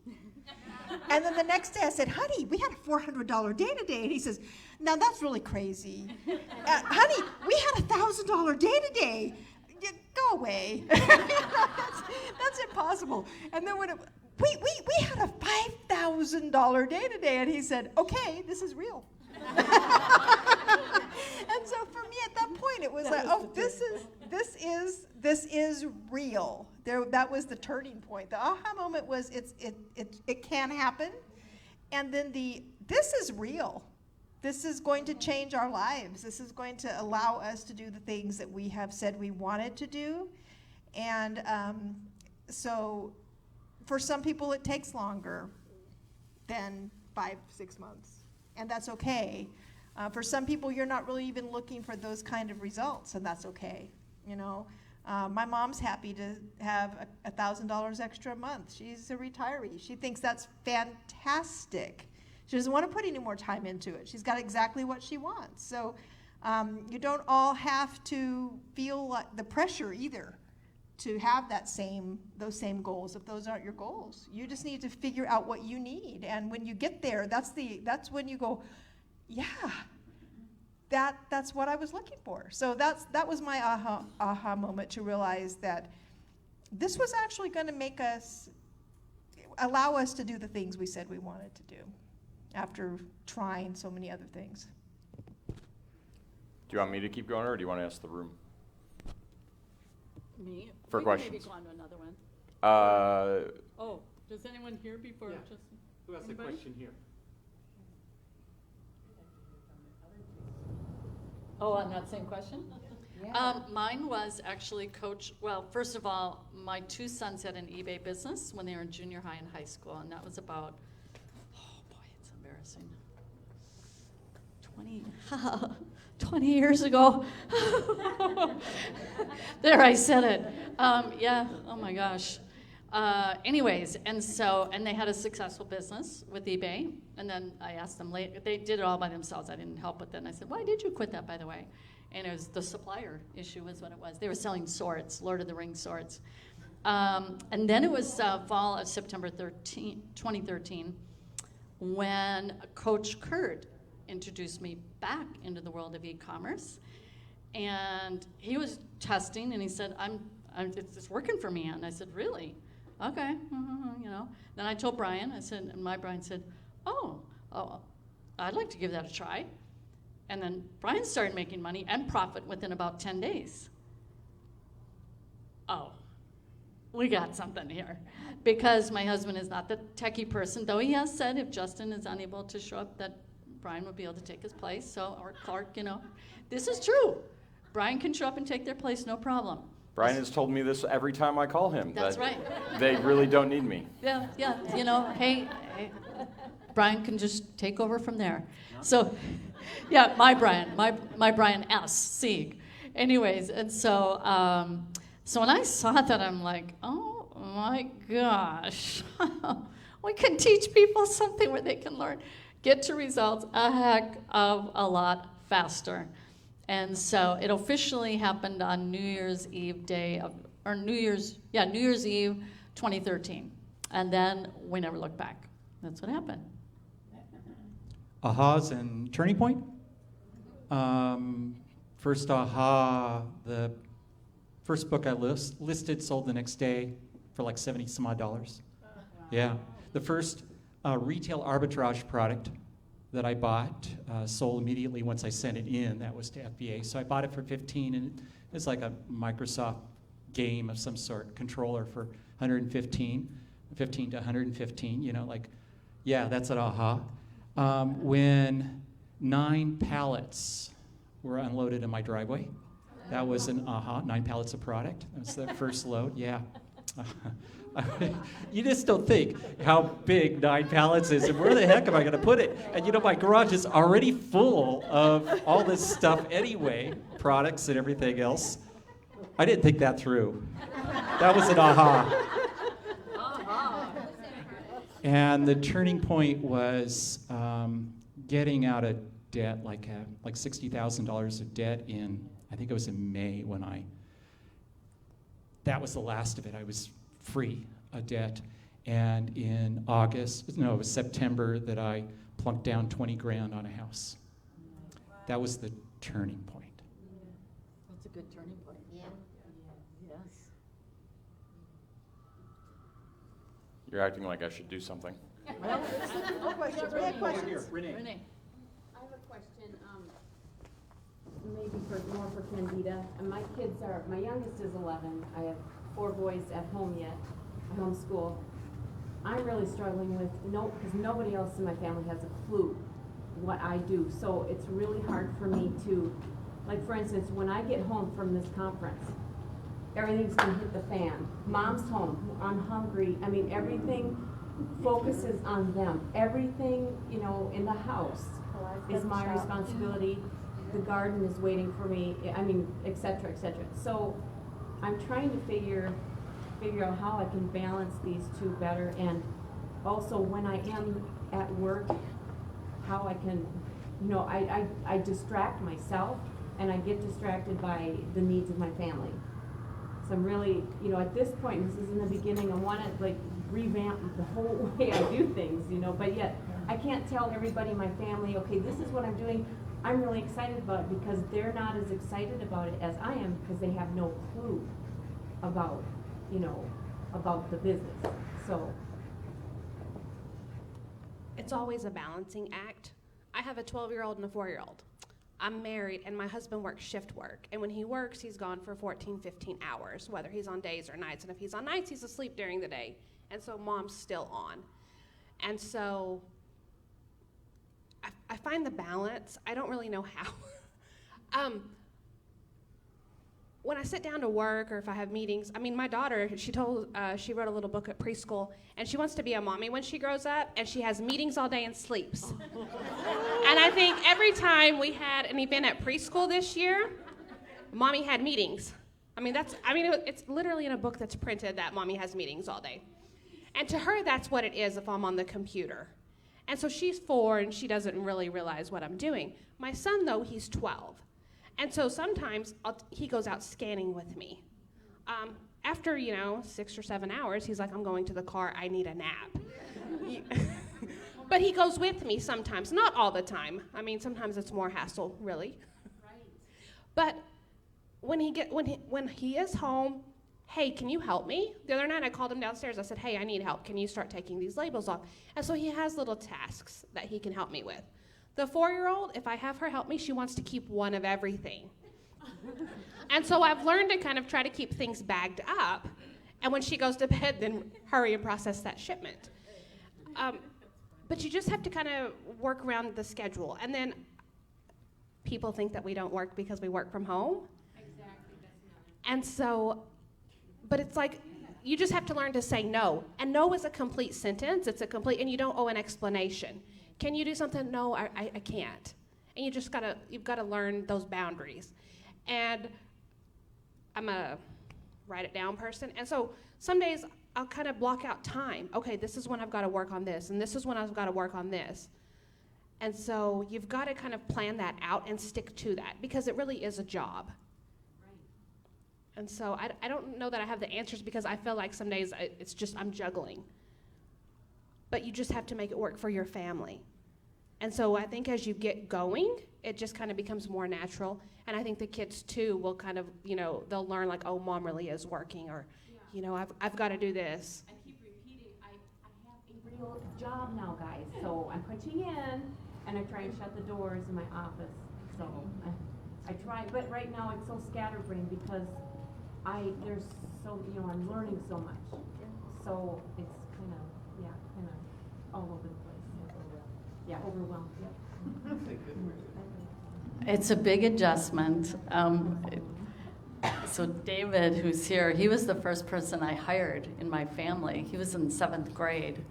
And then the next day I said, honey, we had a $400 day today. And he says, now that's really crazy. Honey, we had a $1,000 day today. Go away. That's impossible. And then when we had a $5,000 day today. And he said, okay, this is real. And so for me at that point, it was like, oh, this is real. That was the turning point. The aha moment was it can happen, and then this is real. This is going to change our lives. This is going to allow us to do the things that we have said we wanted to do, and so for some people it takes longer than 5-6 months, and that's okay. For some people, you're not really even looking for those kind of results, and that's okay. You know, my mom's happy to have $1,000 extra a month. She's a retiree. She thinks that's fantastic. She doesn't want to put any more time into it. She's got exactly what she wants. So you don't all have to feel like the pressure either to have those same goals if those aren't your goals. You just need to figure out what you need, and when you get there, that's when you go, yeah, that's what I was looking for. So that was my aha moment, to realize that this was actually going to allow us to do the things we said we wanted to do after trying so many other things. Do you want me to keep going, or do you want to ask the room? Me? For we questions. Can maybe go on to another one. Oh, does anyone here before? Yeah. Just Who has anybody? a question here? Oh, on that same question? Yeah. Mine was actually Coach. Well, first of all, my two sons had an eBay business when they were in junior high and high school, and that was about, oh boy, it's embarrassing, 20 years ago. There, I said it. Yeah, oh my gosh. Anyways, and they had a successful business with eBay, and then I asked them later, they did it all by themselves, I didn't help with it, and I said, why did you quit that, by the way? And it was the supplier issue was what it was. They were selling swords, Lord of the Rings swords. And then it was fall of September 2013, when Coach Kurt introduced me back into the world of e-commerce, and he was testing, and he said, it's working for me, and I said, really? Okay, you know. Then I told Brian, and my Brian said, oh, I'd like to give that a try. And then Brian started making money and profit within about 10 days. Oh, we got something here. Because my husband is not the techie person, though he has said if Justin is unable to show up, that Brian would be able to take his place, or Clark, you know. This is true. Brian can show up and take their place, no problem. Brian has told me this every time I call him. That's that right. They really don't need me. Yeah, you know, hey, Brian can just take over from there. So, yeah, my Brian S. Sieg. Anyways, and so, so when I saw that, I'm like, oh my gosh, we can teach people something where they can learn, get to results a heck of a lot faster. And so it officially happened on New Year's Eve New Year's Eve 2013. And then we never looked back. That's what happened. Ahas and turning point? First aha, the first book I listed sold the next day for like 70 some odd dollars. Yeah. The first retail arbitrage product that I bought sold immediately once I sent it in. That was to FBA. So I bought it for 15, and it's like a Microsoft game of some sort, controller for 115, 15 to 115, you know, like, yeah, that's an aha. When 9 pallets were unloaded in my driveway, that was an aha, 9 pallets of product. That was the first load, yeah. You just don't think how big 9 pallets is and where the heck am I going to put it? And you know, my garage is already full of all this stuff anyway, products and everything else. I didn't think that through. That was an aha. And the turning point was getting out of debt, like $60,000 of debt in, I think it was in May when that was the last of it. I was free of debt. And in it was September that I plunked down 20 grand on a house. That was the turning point. That's a good turning point. Yeah. Yes. You're acting like I should do something. No questions. We have questions. Renee. I have a question, maybe more for Candida. And my youngest is 11. I have 4 boys at home yet. I homeschool. I'm really struggling with because nobody else in my family has a clue what I do. So it's really hard for me to, like for instance, when I get home from this conference, everything's gonna hit the fan. Mom's home, I'm hungry. I mean, everything focuses on them. Everything, in the house is my responsibility. The garden is waiting for me, et cetera, et cetera. So I'm trying to figure out how I can balance these two better, and also when I am at work, how I can, I distract myself, and I get distracted by the needs of my family. So I'm really, at this point, this is in the beginning, I want to revamp the whole way I do things, but yet I can't tell everybody in my family, okay, this is what I'm doing. I'm really excited about it because they're not as excited about it as I am because they have no clue about, about the business. So It's always a balancing act. I have a 12-year-old and a 4-year-old. I'm married, and my husband works shift work. And when he works, he's gone for 14, 15 hours, whether he's on days or nights. And if he's on nights, he's asleep during the day. And so mom's still on. And so I find the balance. I don't really know how. When I sit down to work or if I have meetings, my daughter, she wrote a little book at preschool, and she wants to be a mommy when she grows up, and she has meetings all day and sleeps. And I think every time we had an event at preschool this year, mommy had meetings. It's literally in a book that's printed that mommy has meetings all day. And to her, that's what it is if I'm on the computer. And so she's 4, and she doesn't really realize what I'm doing. My son, though, he's 12. And so sometimes he goes out scanning with me. After, 6 or 7 hours, he's like, I'm going to the car, I need a nap. But he goes with me sometimes, not all the time. Sometimes it's more hassle, really. Right. But when he is home, hey, can you help me? The other night I called him downstairs. I said, hey, I need help. Can you start taking these labels off? And so he has little tasks that he can help me with. The 4-year-old, if I have her help me, she wants to keep one of everything. And so I've learned to kind of try to keep things bagged up. And when she goes to bed, then hurry and process that shipment. But you just have to kind of work around the schedule. And then people think that we don't work because we work from home. Exactly. And so, but it's like, you just have to learn to say no. And no is a complete sentence. It's a complete, and you don't owe an explanation. Can you do something? No, I can't. And you've got to learn those boundaries. And I'm a write it down person. And so some days I'll kind of block out time. Okay, this is when I've got to work on this, and this is when I've got to work on this. And so you've got to kind of plan that out and stick to that, because it really is a job. And so I don't know that I have the answers, because I feel like some days it's just I'm juggling. But you just have to make it work for your family. And so I think as you get going, it just kind of becomes more natural. And I think the kids too will kind of, they'll learn like, oh, mom really is working, or, I've got to do this. I keep repeating, I have a real job now, guys. So I'm punching in, and I try and shut the doors in my office. So I try, but right now it's so scatterbrained because there's so, I'm learning so much. So it's kind of all over the place. Yeah, overwhelmed. It's a big adjustment. So David, who's here, he was the first person I hired in my family. He was in 7th grade.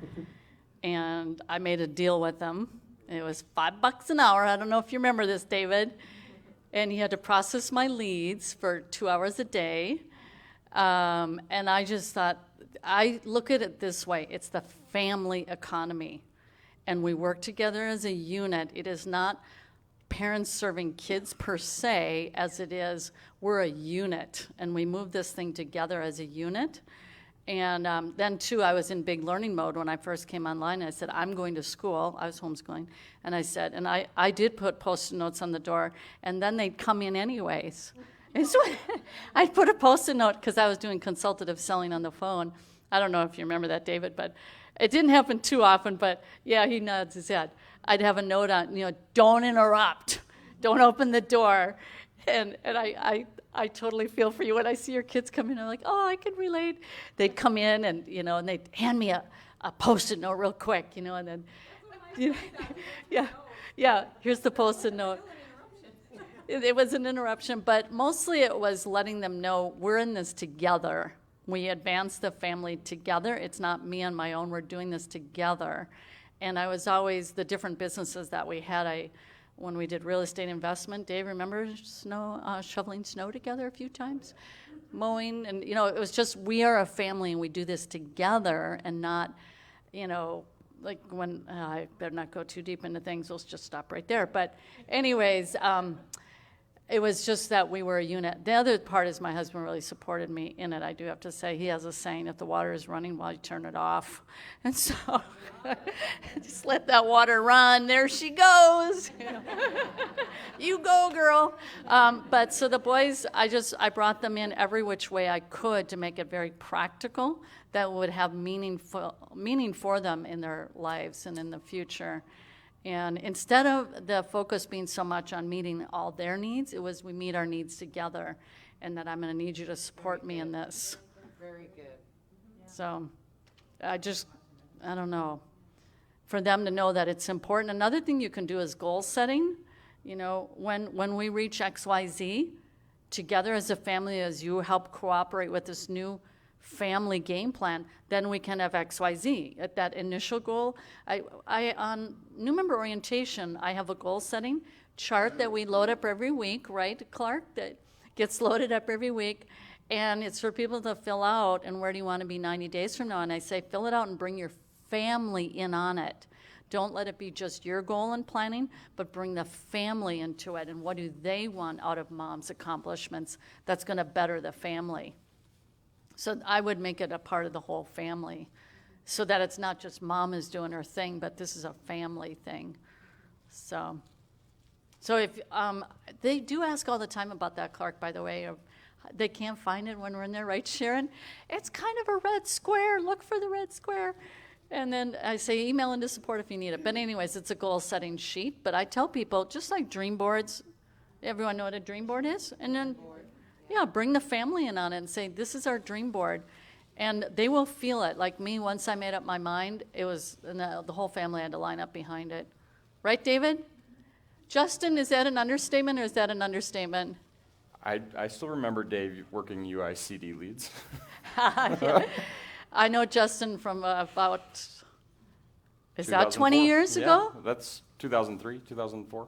And I made a deal with him. It was $5 an hour. I don't know if you remember this, David. And he had to process my leads for 2 hours a day. And I just thought, I look at it this way. It's the family economy. And we work together as a unit. It is not parents serving kids per se, as it is we're a unit, and we move this thing together as a unit. And then too, I was in big learning mode when I first came online. I said, I'm going to school. I was homeschooling. And I said, and I did put Post-it notes on the door, and then they'd come in anyways. And so I put a Post-it note, because I was doing consultative selling on the phone. I don't know if you remember that, David, but it didn't happen too often, but yeah, he nods his head. I'd have a note on, don't interrupt, don't open the door. And I totally feel for you when I see your kids come in. I'm like, oh, I can relate. They'd come in and, and they'd hand me a Post-it note real quick, and then, yeah, here's the Post-it note. It was an interruption, but mostly it was letting them know we're in this together. We advance the family together. It's not me on my own. We're doing this together. And I was always, the different businesses that we had, when we did real estate investment, Dave, remember shoveling snow together a few times? Mowing, and it was just, we are a family and we do this together, and not, like when, I better not go too deep into things, let's just stop right there. But anyways, it was just that we were a unit. The other part is my husband really supported me in it, I do have to say. He has a saying, if the water is running, well, you turn it off. And so just let that water run. There she goes. You go, girl. But so the boys, I brought them in every which way I could to make it very practical, that would have meaning for them in their lives and in the future. And instead of the focus being so much on meeting all their needs, it was we meet our needs together, and that I'm going to need you to support me in this. Very good. So I don't know, for them to know that it's important. Another thing you can do is goal setting. When we reach XYZ together as a family, as you help cooperate with this new family game plan, then we can have XYZ. At that initial goal, I on new member orientation, I have a goal setting chart that we load up every week, right, Clark? That gets loaded up every week, and it's for people to fill out, and where do you want to be 90 days from now? And I say, fill it out and bring your family in on it. Don't let it be just your goal in planning, but bring the family into it, and what do they want out of mom's accomplishments that's going to better the family. So I would make it a part of the whole family, so that it's not just mom is doing her thing, but this is a family thing. So if they do ask all the time about that, Clark, by the way, they can't find it when we're in there, right, Sharon? It's kind of a red square. Look for the red square. And then I say email into support if you need it. But anyways, it's a goal-setting sheet. But I tell people, just like dream boards, everyone know what a dream board is? And then bring the family in on it and say, this is our dream board. And they will feel it. Like me, once I made up my mind, it was, and the whole family had to line up behind it. Right, David? Justin, is that an understatement or is that an understatement? I still remember Dave working UICD leads. Yeah. I know Justin from about, is that 20 2004. years Yeah, ago? that's 2003, 2004.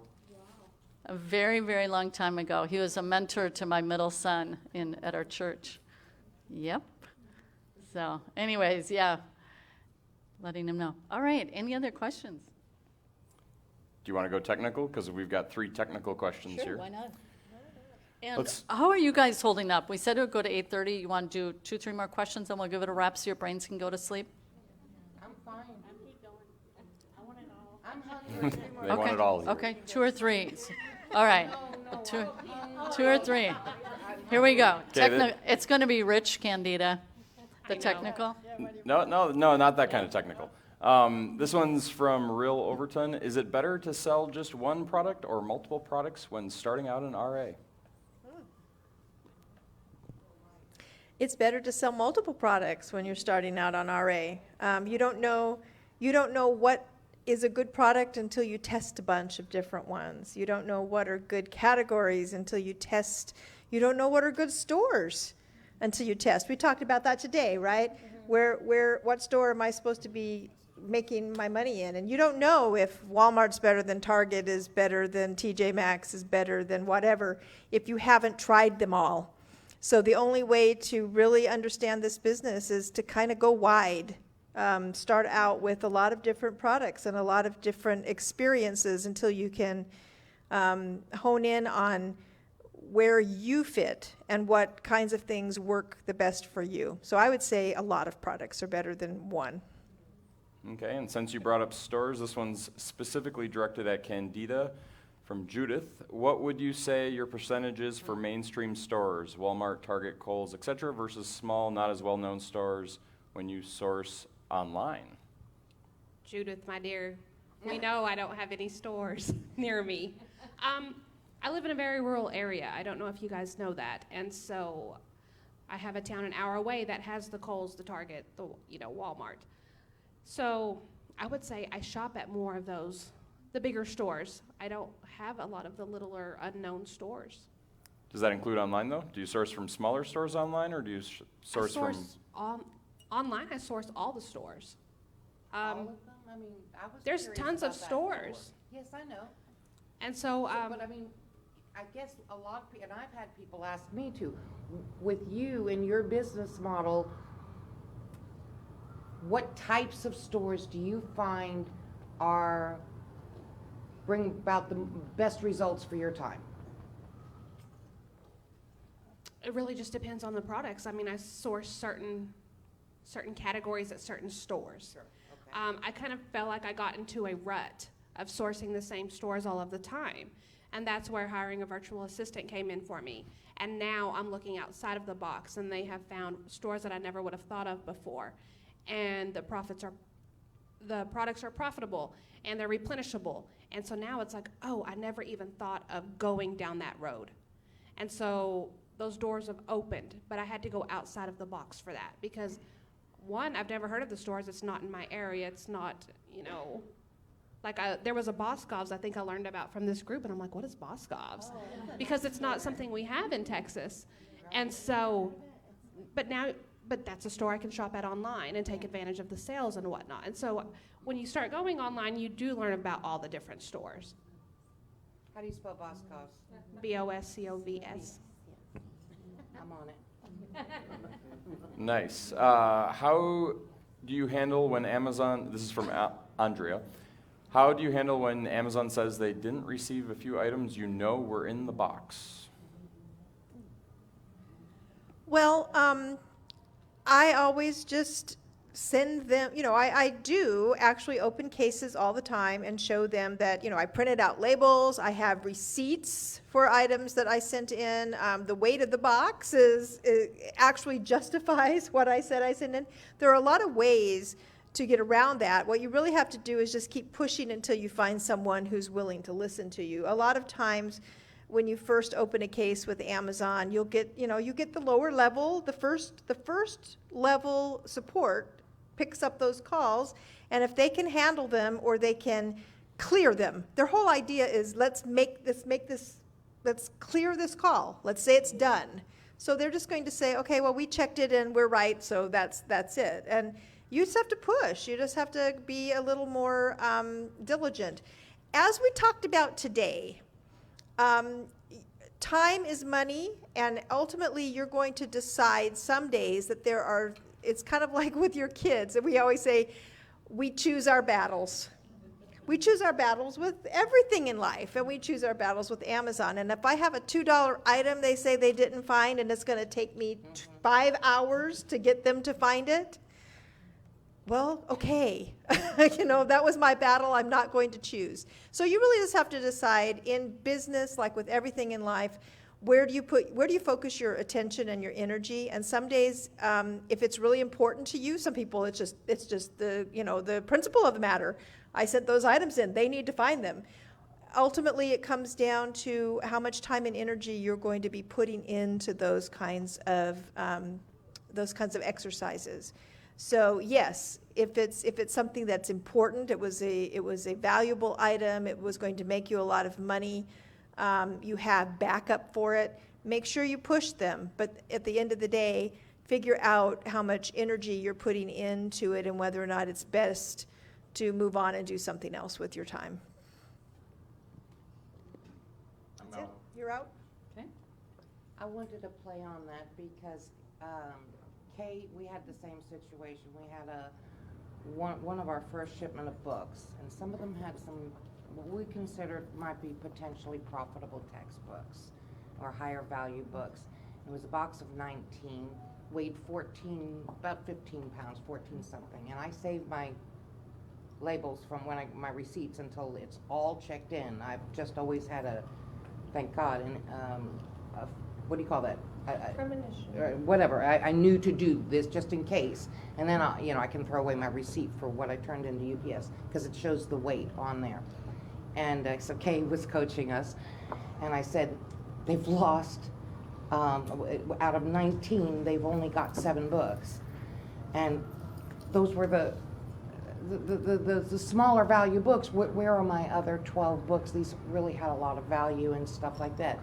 A very, very long time ago. He was a mentor to my middle son at our church. Yep. So anyways, yeah, letting him know. All right, any other questions? Do you want to go technical? Because we've got 3 technical questions Sure, here. why not? And Let's- how are you guys holding up? We said it would go to 8:30. You want to do 2, 3 more questions, and we'll give it a wrap so your brains can go to sleep? I'm fine. I'm They want it all here. Okay, 2 or 3. All right, two or 3. Here we go. Okay, It's going to be Rich, Candida, the technical. No, not that kind of technical. This one's from Real Overton. Is it better to sell just one product or multiple products when starting out in RA? It's better to sell multiple products when you're starting out on RA. You don't know what is a good product until you test a bunch of different ones. You don't know what are good categories until you test. You don't know what are good stores until you test. We talked about that today, right? What store am I supposed to be making my money in? And you don't know if Walmart's better than Target, is better than TJ Maxx, is better than whatever, if you haven't tried them all. So the only way to really understand this business is to kind of go wide. Start out with a lot of different products and a lot of different experiences until you can hone in on where you fit and what kinds of things work the best for you. So I would say a lot of products are better than one. Okay, and since you brought up stores, this one's specifically directed at Candida from Judith. What would you say your percentage is for mainstream stores, Walmart, Target, Kohl's, etc., versus small, not as well-known stores when you source online? Judith, my dear, we know I don't have any stores near me. I live in a very rural area. I don't know if you guys know that. And so I have a town an hour away that has the Kohl's, the Target, the Walmart. So I would say I shop at more of those, the bigger stores. I don't have a lot of the littler unknown stores. Does that include online, though? Do you source from smaller stores online, or do you source from... Online, I source all the stores. all of them? I mean, I was There's curious tons about of that stores. Yes, I know. And so, But I mean, I guess a lot of people, and I've had people ask me too, with you and your business model, what types of stores do you find bring about the best results for your time? it really just depends on the products. I mean, I source certain categories at certain stores. Sure. Okay. I kind of felt like I got into a rut of sourcing the same stores all of the time. And that's where hiring a virtual assistant came in for me. And now I'm looking outside of the box, and they have found stores that I never would have thought of before. And the products are profitable, and they're replenishable. And so now it's like, oh, I never even thought of going down that road. And so those doors have opened, but I had to go outside of the box for that because, one, I've never heard of the stores. It's not in my area. It's not, there was a Boscov's I think I learned about from this group, and I'm like, what is Boscov's? Because it's not something we have in Texas. And so, but that's a store I can shop at online and take advantage of the sales and whatnot. And so when you start going online, you do learn about all the different stores. How do you spell Boscov's? Boscovs. I'm on it. Nice. How do you handle when Amazon, this is from Andrea, how do you handle when Amazon says they didn't receive a few items you know were in the box? Well, I always just send them, I do actually open cases all the time and show them that, I printed out labels, I have receipts for items that I sent in. The weight of the box actually justifies what I said I sent in. There are a lot of ways to get around that. What you really have to do is just keep pushing until you find someone who's willing to listen to you. A lot of times when you first open a case with Amazon, you'll get, you get the lower level, the first level support picks up those calls, and if they can handle them or they can clear them. Their whole idea is let's make this clear this call. Let's say it's done. So they're just going to say, okay, well, we checked it and we're right, so that's it. And you just have to push. You just have to be a little more diligent. As we talked about today, time is money, and ultimately you're going to decide some days that it's kind of like with your kids, and we always say, we choose our battles. We choose our battles with everything in life, and we choose our battles with Amazon. And if I have a $2 item they say they didn't find, and it's going to take me 5 hours to get them to find it, well, okay. That was my battle. I'm not going to choose. So you really just have to decide in business, like with everything in life, where do you focus your attention and your energy? And some days, if it's really important to you, some people it's just the principle of the matter. I sent those items in. They need to find them. Ultimately, it comes down to how much time and energy you're going to be putting into those kinds of exercises. So yes, if it's something that's important, it was a valuable item, it was going to make you a lot of money, you have backup for it, make sure you push them. But at the end of the day, figure out how much energy you're putting into it and whether or not it's best to move on and do something else with your time. That's it. You're out? Okay. I wanted to play on that because Kate, we had the same situation. We had one of our first shipment of books, and some of them had some what we considered might be potentially profitable textbooks or higher value books. It was a box of 19, weighed about 15 pounds, 14 something, and I saved my labels from my receipts until it's all checked in. I've just always had thank God, what do you call that? Premonition. Whatever. I knew to do this just in case, and then I can throw away my receipt for what I turned into UPS because it shows the weight on there. And so Kay was coaching us, and I said, they've lost out of 19, they've only got 7 books, and those were the smaller value books. Where are my other 12 books? These really had a lot of value and stuff like that.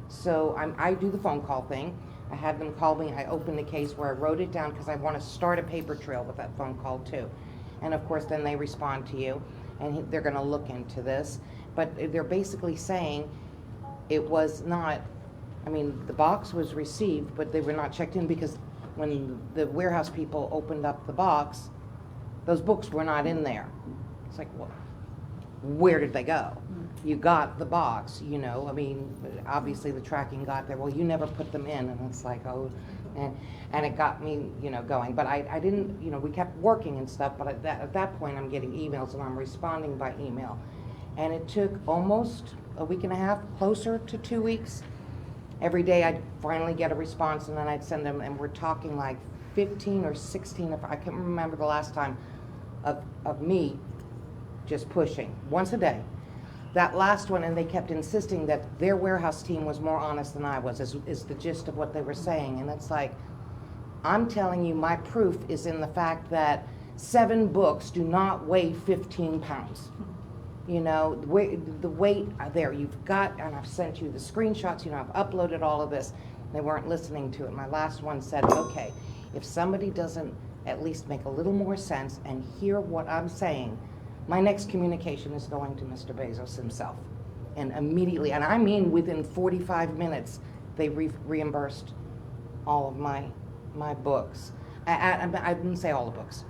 So I do the phone call thing. I had them call me. I opened the case where I wrote it down because I want to start a paper trail with that phone call too. And of course, then they respond to you, and they're going to look into this. But they're basically saying it was not. I mean, the box was received, but they were not checked in because when the warehouse people opened up the box, those books were not in there. It's like, well, where did they go? You got the box, I mean, obviously the tracking got there. Well, you never put them in, and it's like, oh, and it got me, going. But I didn't, we kept working and stuff, but at that point I'm getting emails and I'm responding by email. And it took almost a week and a half, closer to 2 weeks. Every day I'd finally get a response, and then I'd send them, and we're talking like 15 or 16, if I can't remember the last time, of me just pushing once a day. That last one, and they kept insisting that their warehouse team was more honest than I was, is the gist of what they were saying. And it's like, I'm telling you, my proof is in the fact that 7 books do not weigh 15 pounds. The weight there, you've got, and I've sent you the screenshots, I've uploaded all of this. They weren't listening to it. My last one said, okay, if somebody doesn't at least make a little more sense and hear what I'm saying, my next communication is going to Mr. Bezos himself. And immediately, and I mean within 45 minutes, they reimbursed all of my books. I didn't say all the books.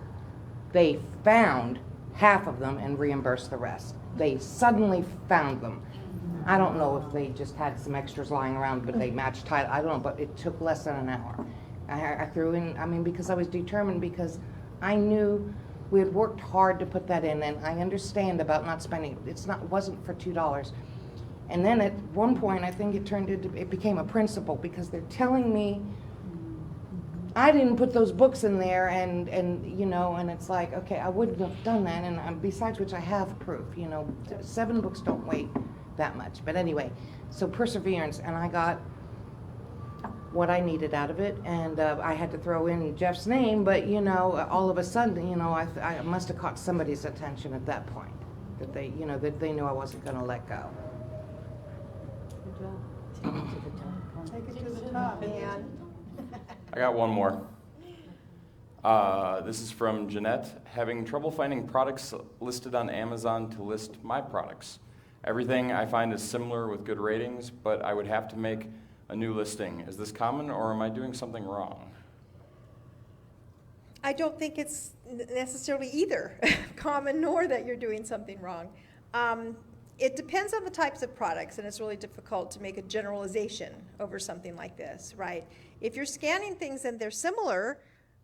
They found half of them and reimbursed the rest. They suddenly found them. I don't know if they just had some extras lying around, but they matched title. I don't know, but it took less than an hour. I threw in, because I was determined, because I knew we had worked hard to put that in, and I understand about not spending. It wasn't for $2. And then at one point, I think it became a principle, because they're telling me I didn't put those books in there, and it's like, okay, I wouldn't have done that, and besides which I have proof. 7 books don't weigh that much. But anyway, so perseverance, and I got what I needed out of it, and I had to throw in Jeff's name, but all of a sudden, I must have caught somebody's attention at that point, that they knew I wasn't going to let go. Take it to the top, man. I got one more. This is from Jeanette. Having trouble finding products listed on Amazon to list my products. Everything I find is similar with good ratings, but I would have to make a new listing. Is this common, or am I doing something wrong? I don't think it's necessarily either common nor that you're doing something wrong. It depends on the types of products, and it's really difficult to make a generalization over something like this, right? If you're scanning things and they're similar,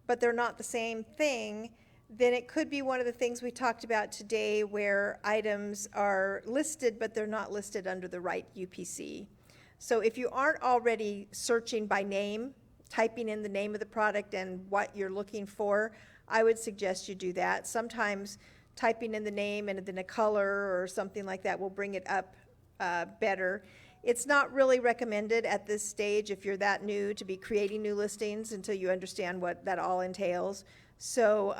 but they're not the same thing, then it could be one of the things we talked about today where items are listed, but they're not listed under the right UPC. So if you aren't already searching by name, typing in the name of the product and what you're looking for, I would suggest you do that. Sometimes typing in the name and then a color or something like that will bring it up better. It's not really recommended at this stage if you're that new to be creating new listings until you understand what that all entails. So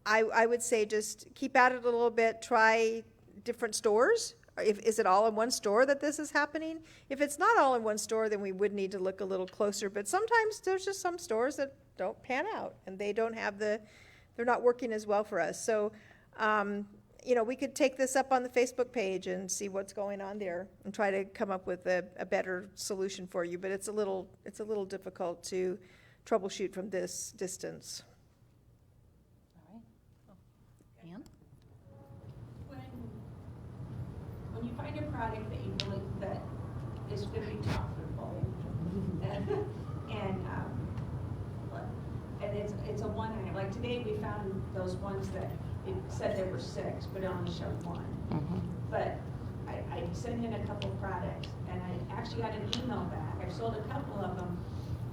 I would say just keep at it a little bit, try different stores. Is it all in one store that this is happening? If it's not all in one store, then we would need to look a little closer. But sometimes there's just some stores that don't pan out and they don't have they're not working as well for us. So, you know, we could take this up on the Facebook page and see what's going on there and try to come up with a better solution for you. But it's a little difficult to troubleshoot from this distance. All right. Ann? When you find a product that you really, that is going to be profitable, and it's a one item. Like today, we found those ones that it said there were 6, but it only showed 1. But I sent in a couple products, and I actually got an email back. I sold a couple of them,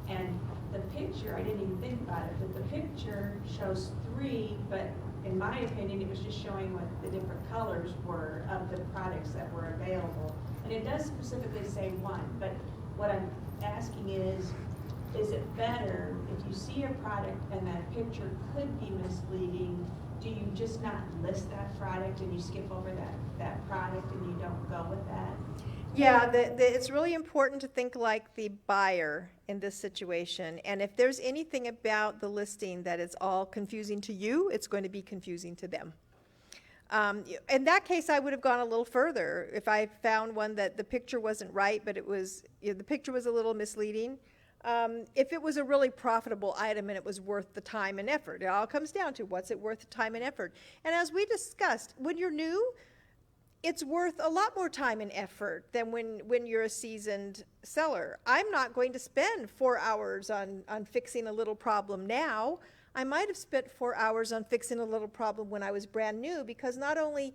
and the picture, I didn't even think about it, but the picture shows 3, but in my opinion, it was just showing what the different colors were of the products that were available. And it does specifically say 1, but what I'm asking is it better if you see a product and that picture could be misleading, do you just not list that product and you skip over that product and you don't go with that? Yeah, it's really important to think like the buyer in this situation. And if there's anything about the listing that is all confusing to you, it's going to be confusing to them. In that case, I would have gone a little further. If I found one that the picture wasn't right, but it was, you know, the picture was a little misleading. If it was a really profitable item and it was worth the time and effort, it all comes down to what's it worth the time and effort. And as we discussed, when you're new, it's worth a lot more time and effort than when you're a seasoned seller. I'm not going to spend 4 hours on fixing a little problem now. I might have spent 4 hours on fixing a little problem when I was brand new, because not only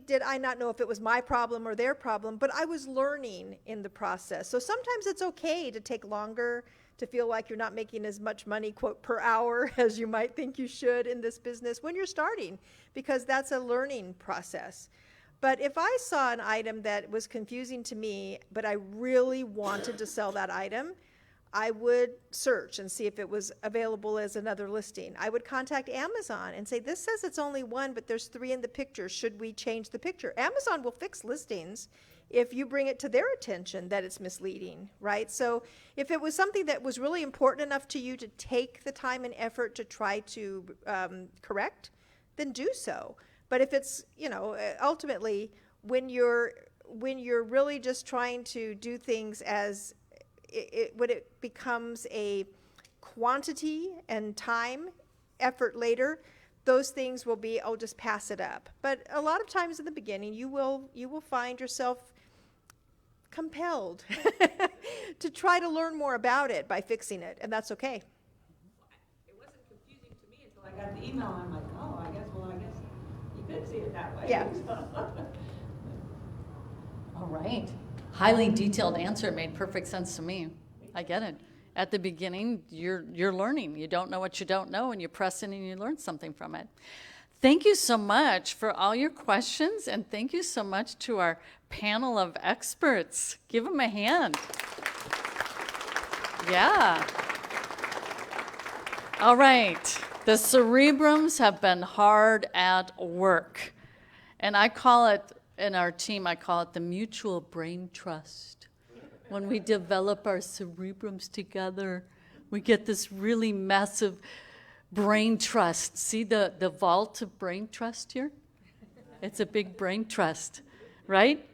did I not know if it was my problem or their problem, but I was learning in the process. So sometimes it's okay to take longer, to feel like you're not making as much money, quote, per hour as you might think you should in this business when you're starting, because that's a learning process. But if I saw an item that was confusing to me, but I really wanted to sell that item, I would search and see if it was available as another listing. I would contact Amazon and say, this says it's only 1, but there's 3 in the picture. Should we change the picture? Amazon will fix listings if you bring it to their attention that it's misleading, right? So if it was something that was really important enough to you to take the time and effort to try to correct, then do so. But if it's, you know, ultimately, when you're really just trying to do things as when it becomes a quantity and time effort later, those things will be, oh, just pass it up. But a lot of times in the beginning, you will find yourself compelled to try to learn more about it by fixing it, and that's okay. It wasn't confusing to me until I got the email, and I'm like, oh, I guess you could see it that way. Yeah. All right. Highly detailed answer made perfect sense to me. I get it. At the beginning, you're learning. You don't know what you don't know, and you press in and you learn something from it. Thank you so much for all your questions, and thank you so much to our panel of experts. Give them a hand. Yeah. All right. The Cerebrums have been hard at work, and I call it in our team, I call it the mutual brain trust. When we develop our cerebrums together, we get this really massive brain trust. See the vault of brain trust here? It's a big brain trust, right?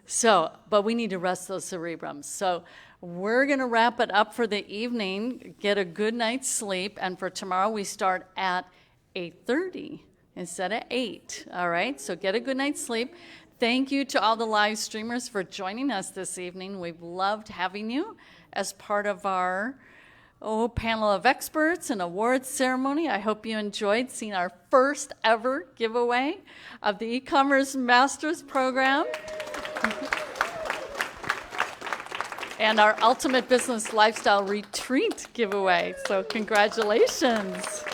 So, but we need to rest those cerebrums. So we're going to wrap it up for the evening, get a good night's sleep, and for tomorrow we start at 8:30 instead of 8, all right? So get a good night's sleep. Thank you to all the live streamers for joining us this evening. We've loved having you as part of our panel of experts and awards ceremony. I hope you enjoyed seeing our first ever giveaway of the e-commerce master's program and our ultimate business lifestyle retreat giveaway. So congratulations.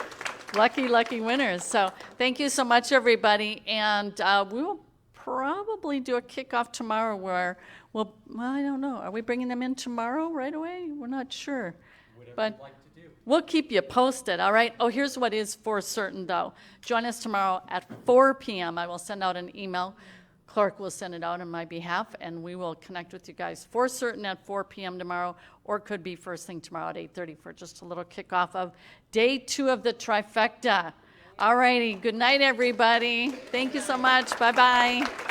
Lucky winners. So thank you so much, everybody. And we will probably do a kickoff tomorrow where well, I don't know. Are we bringing them in tomorrow right away? We're not sure. But we'll keep you posted, all right? Oh, here's what is for certain, though. Join us tomorrow at 4 p.m. I will send out an email. Clark will send it out on my behalf, and we will connect with you guys for certain at 4 p.m. tomorrow, or it could be first thing tomorrow at 8:30 for just a little kickoff of day 2 of the trifecta. All righty. Good night, everybody. Thank you so much. Bye-bye.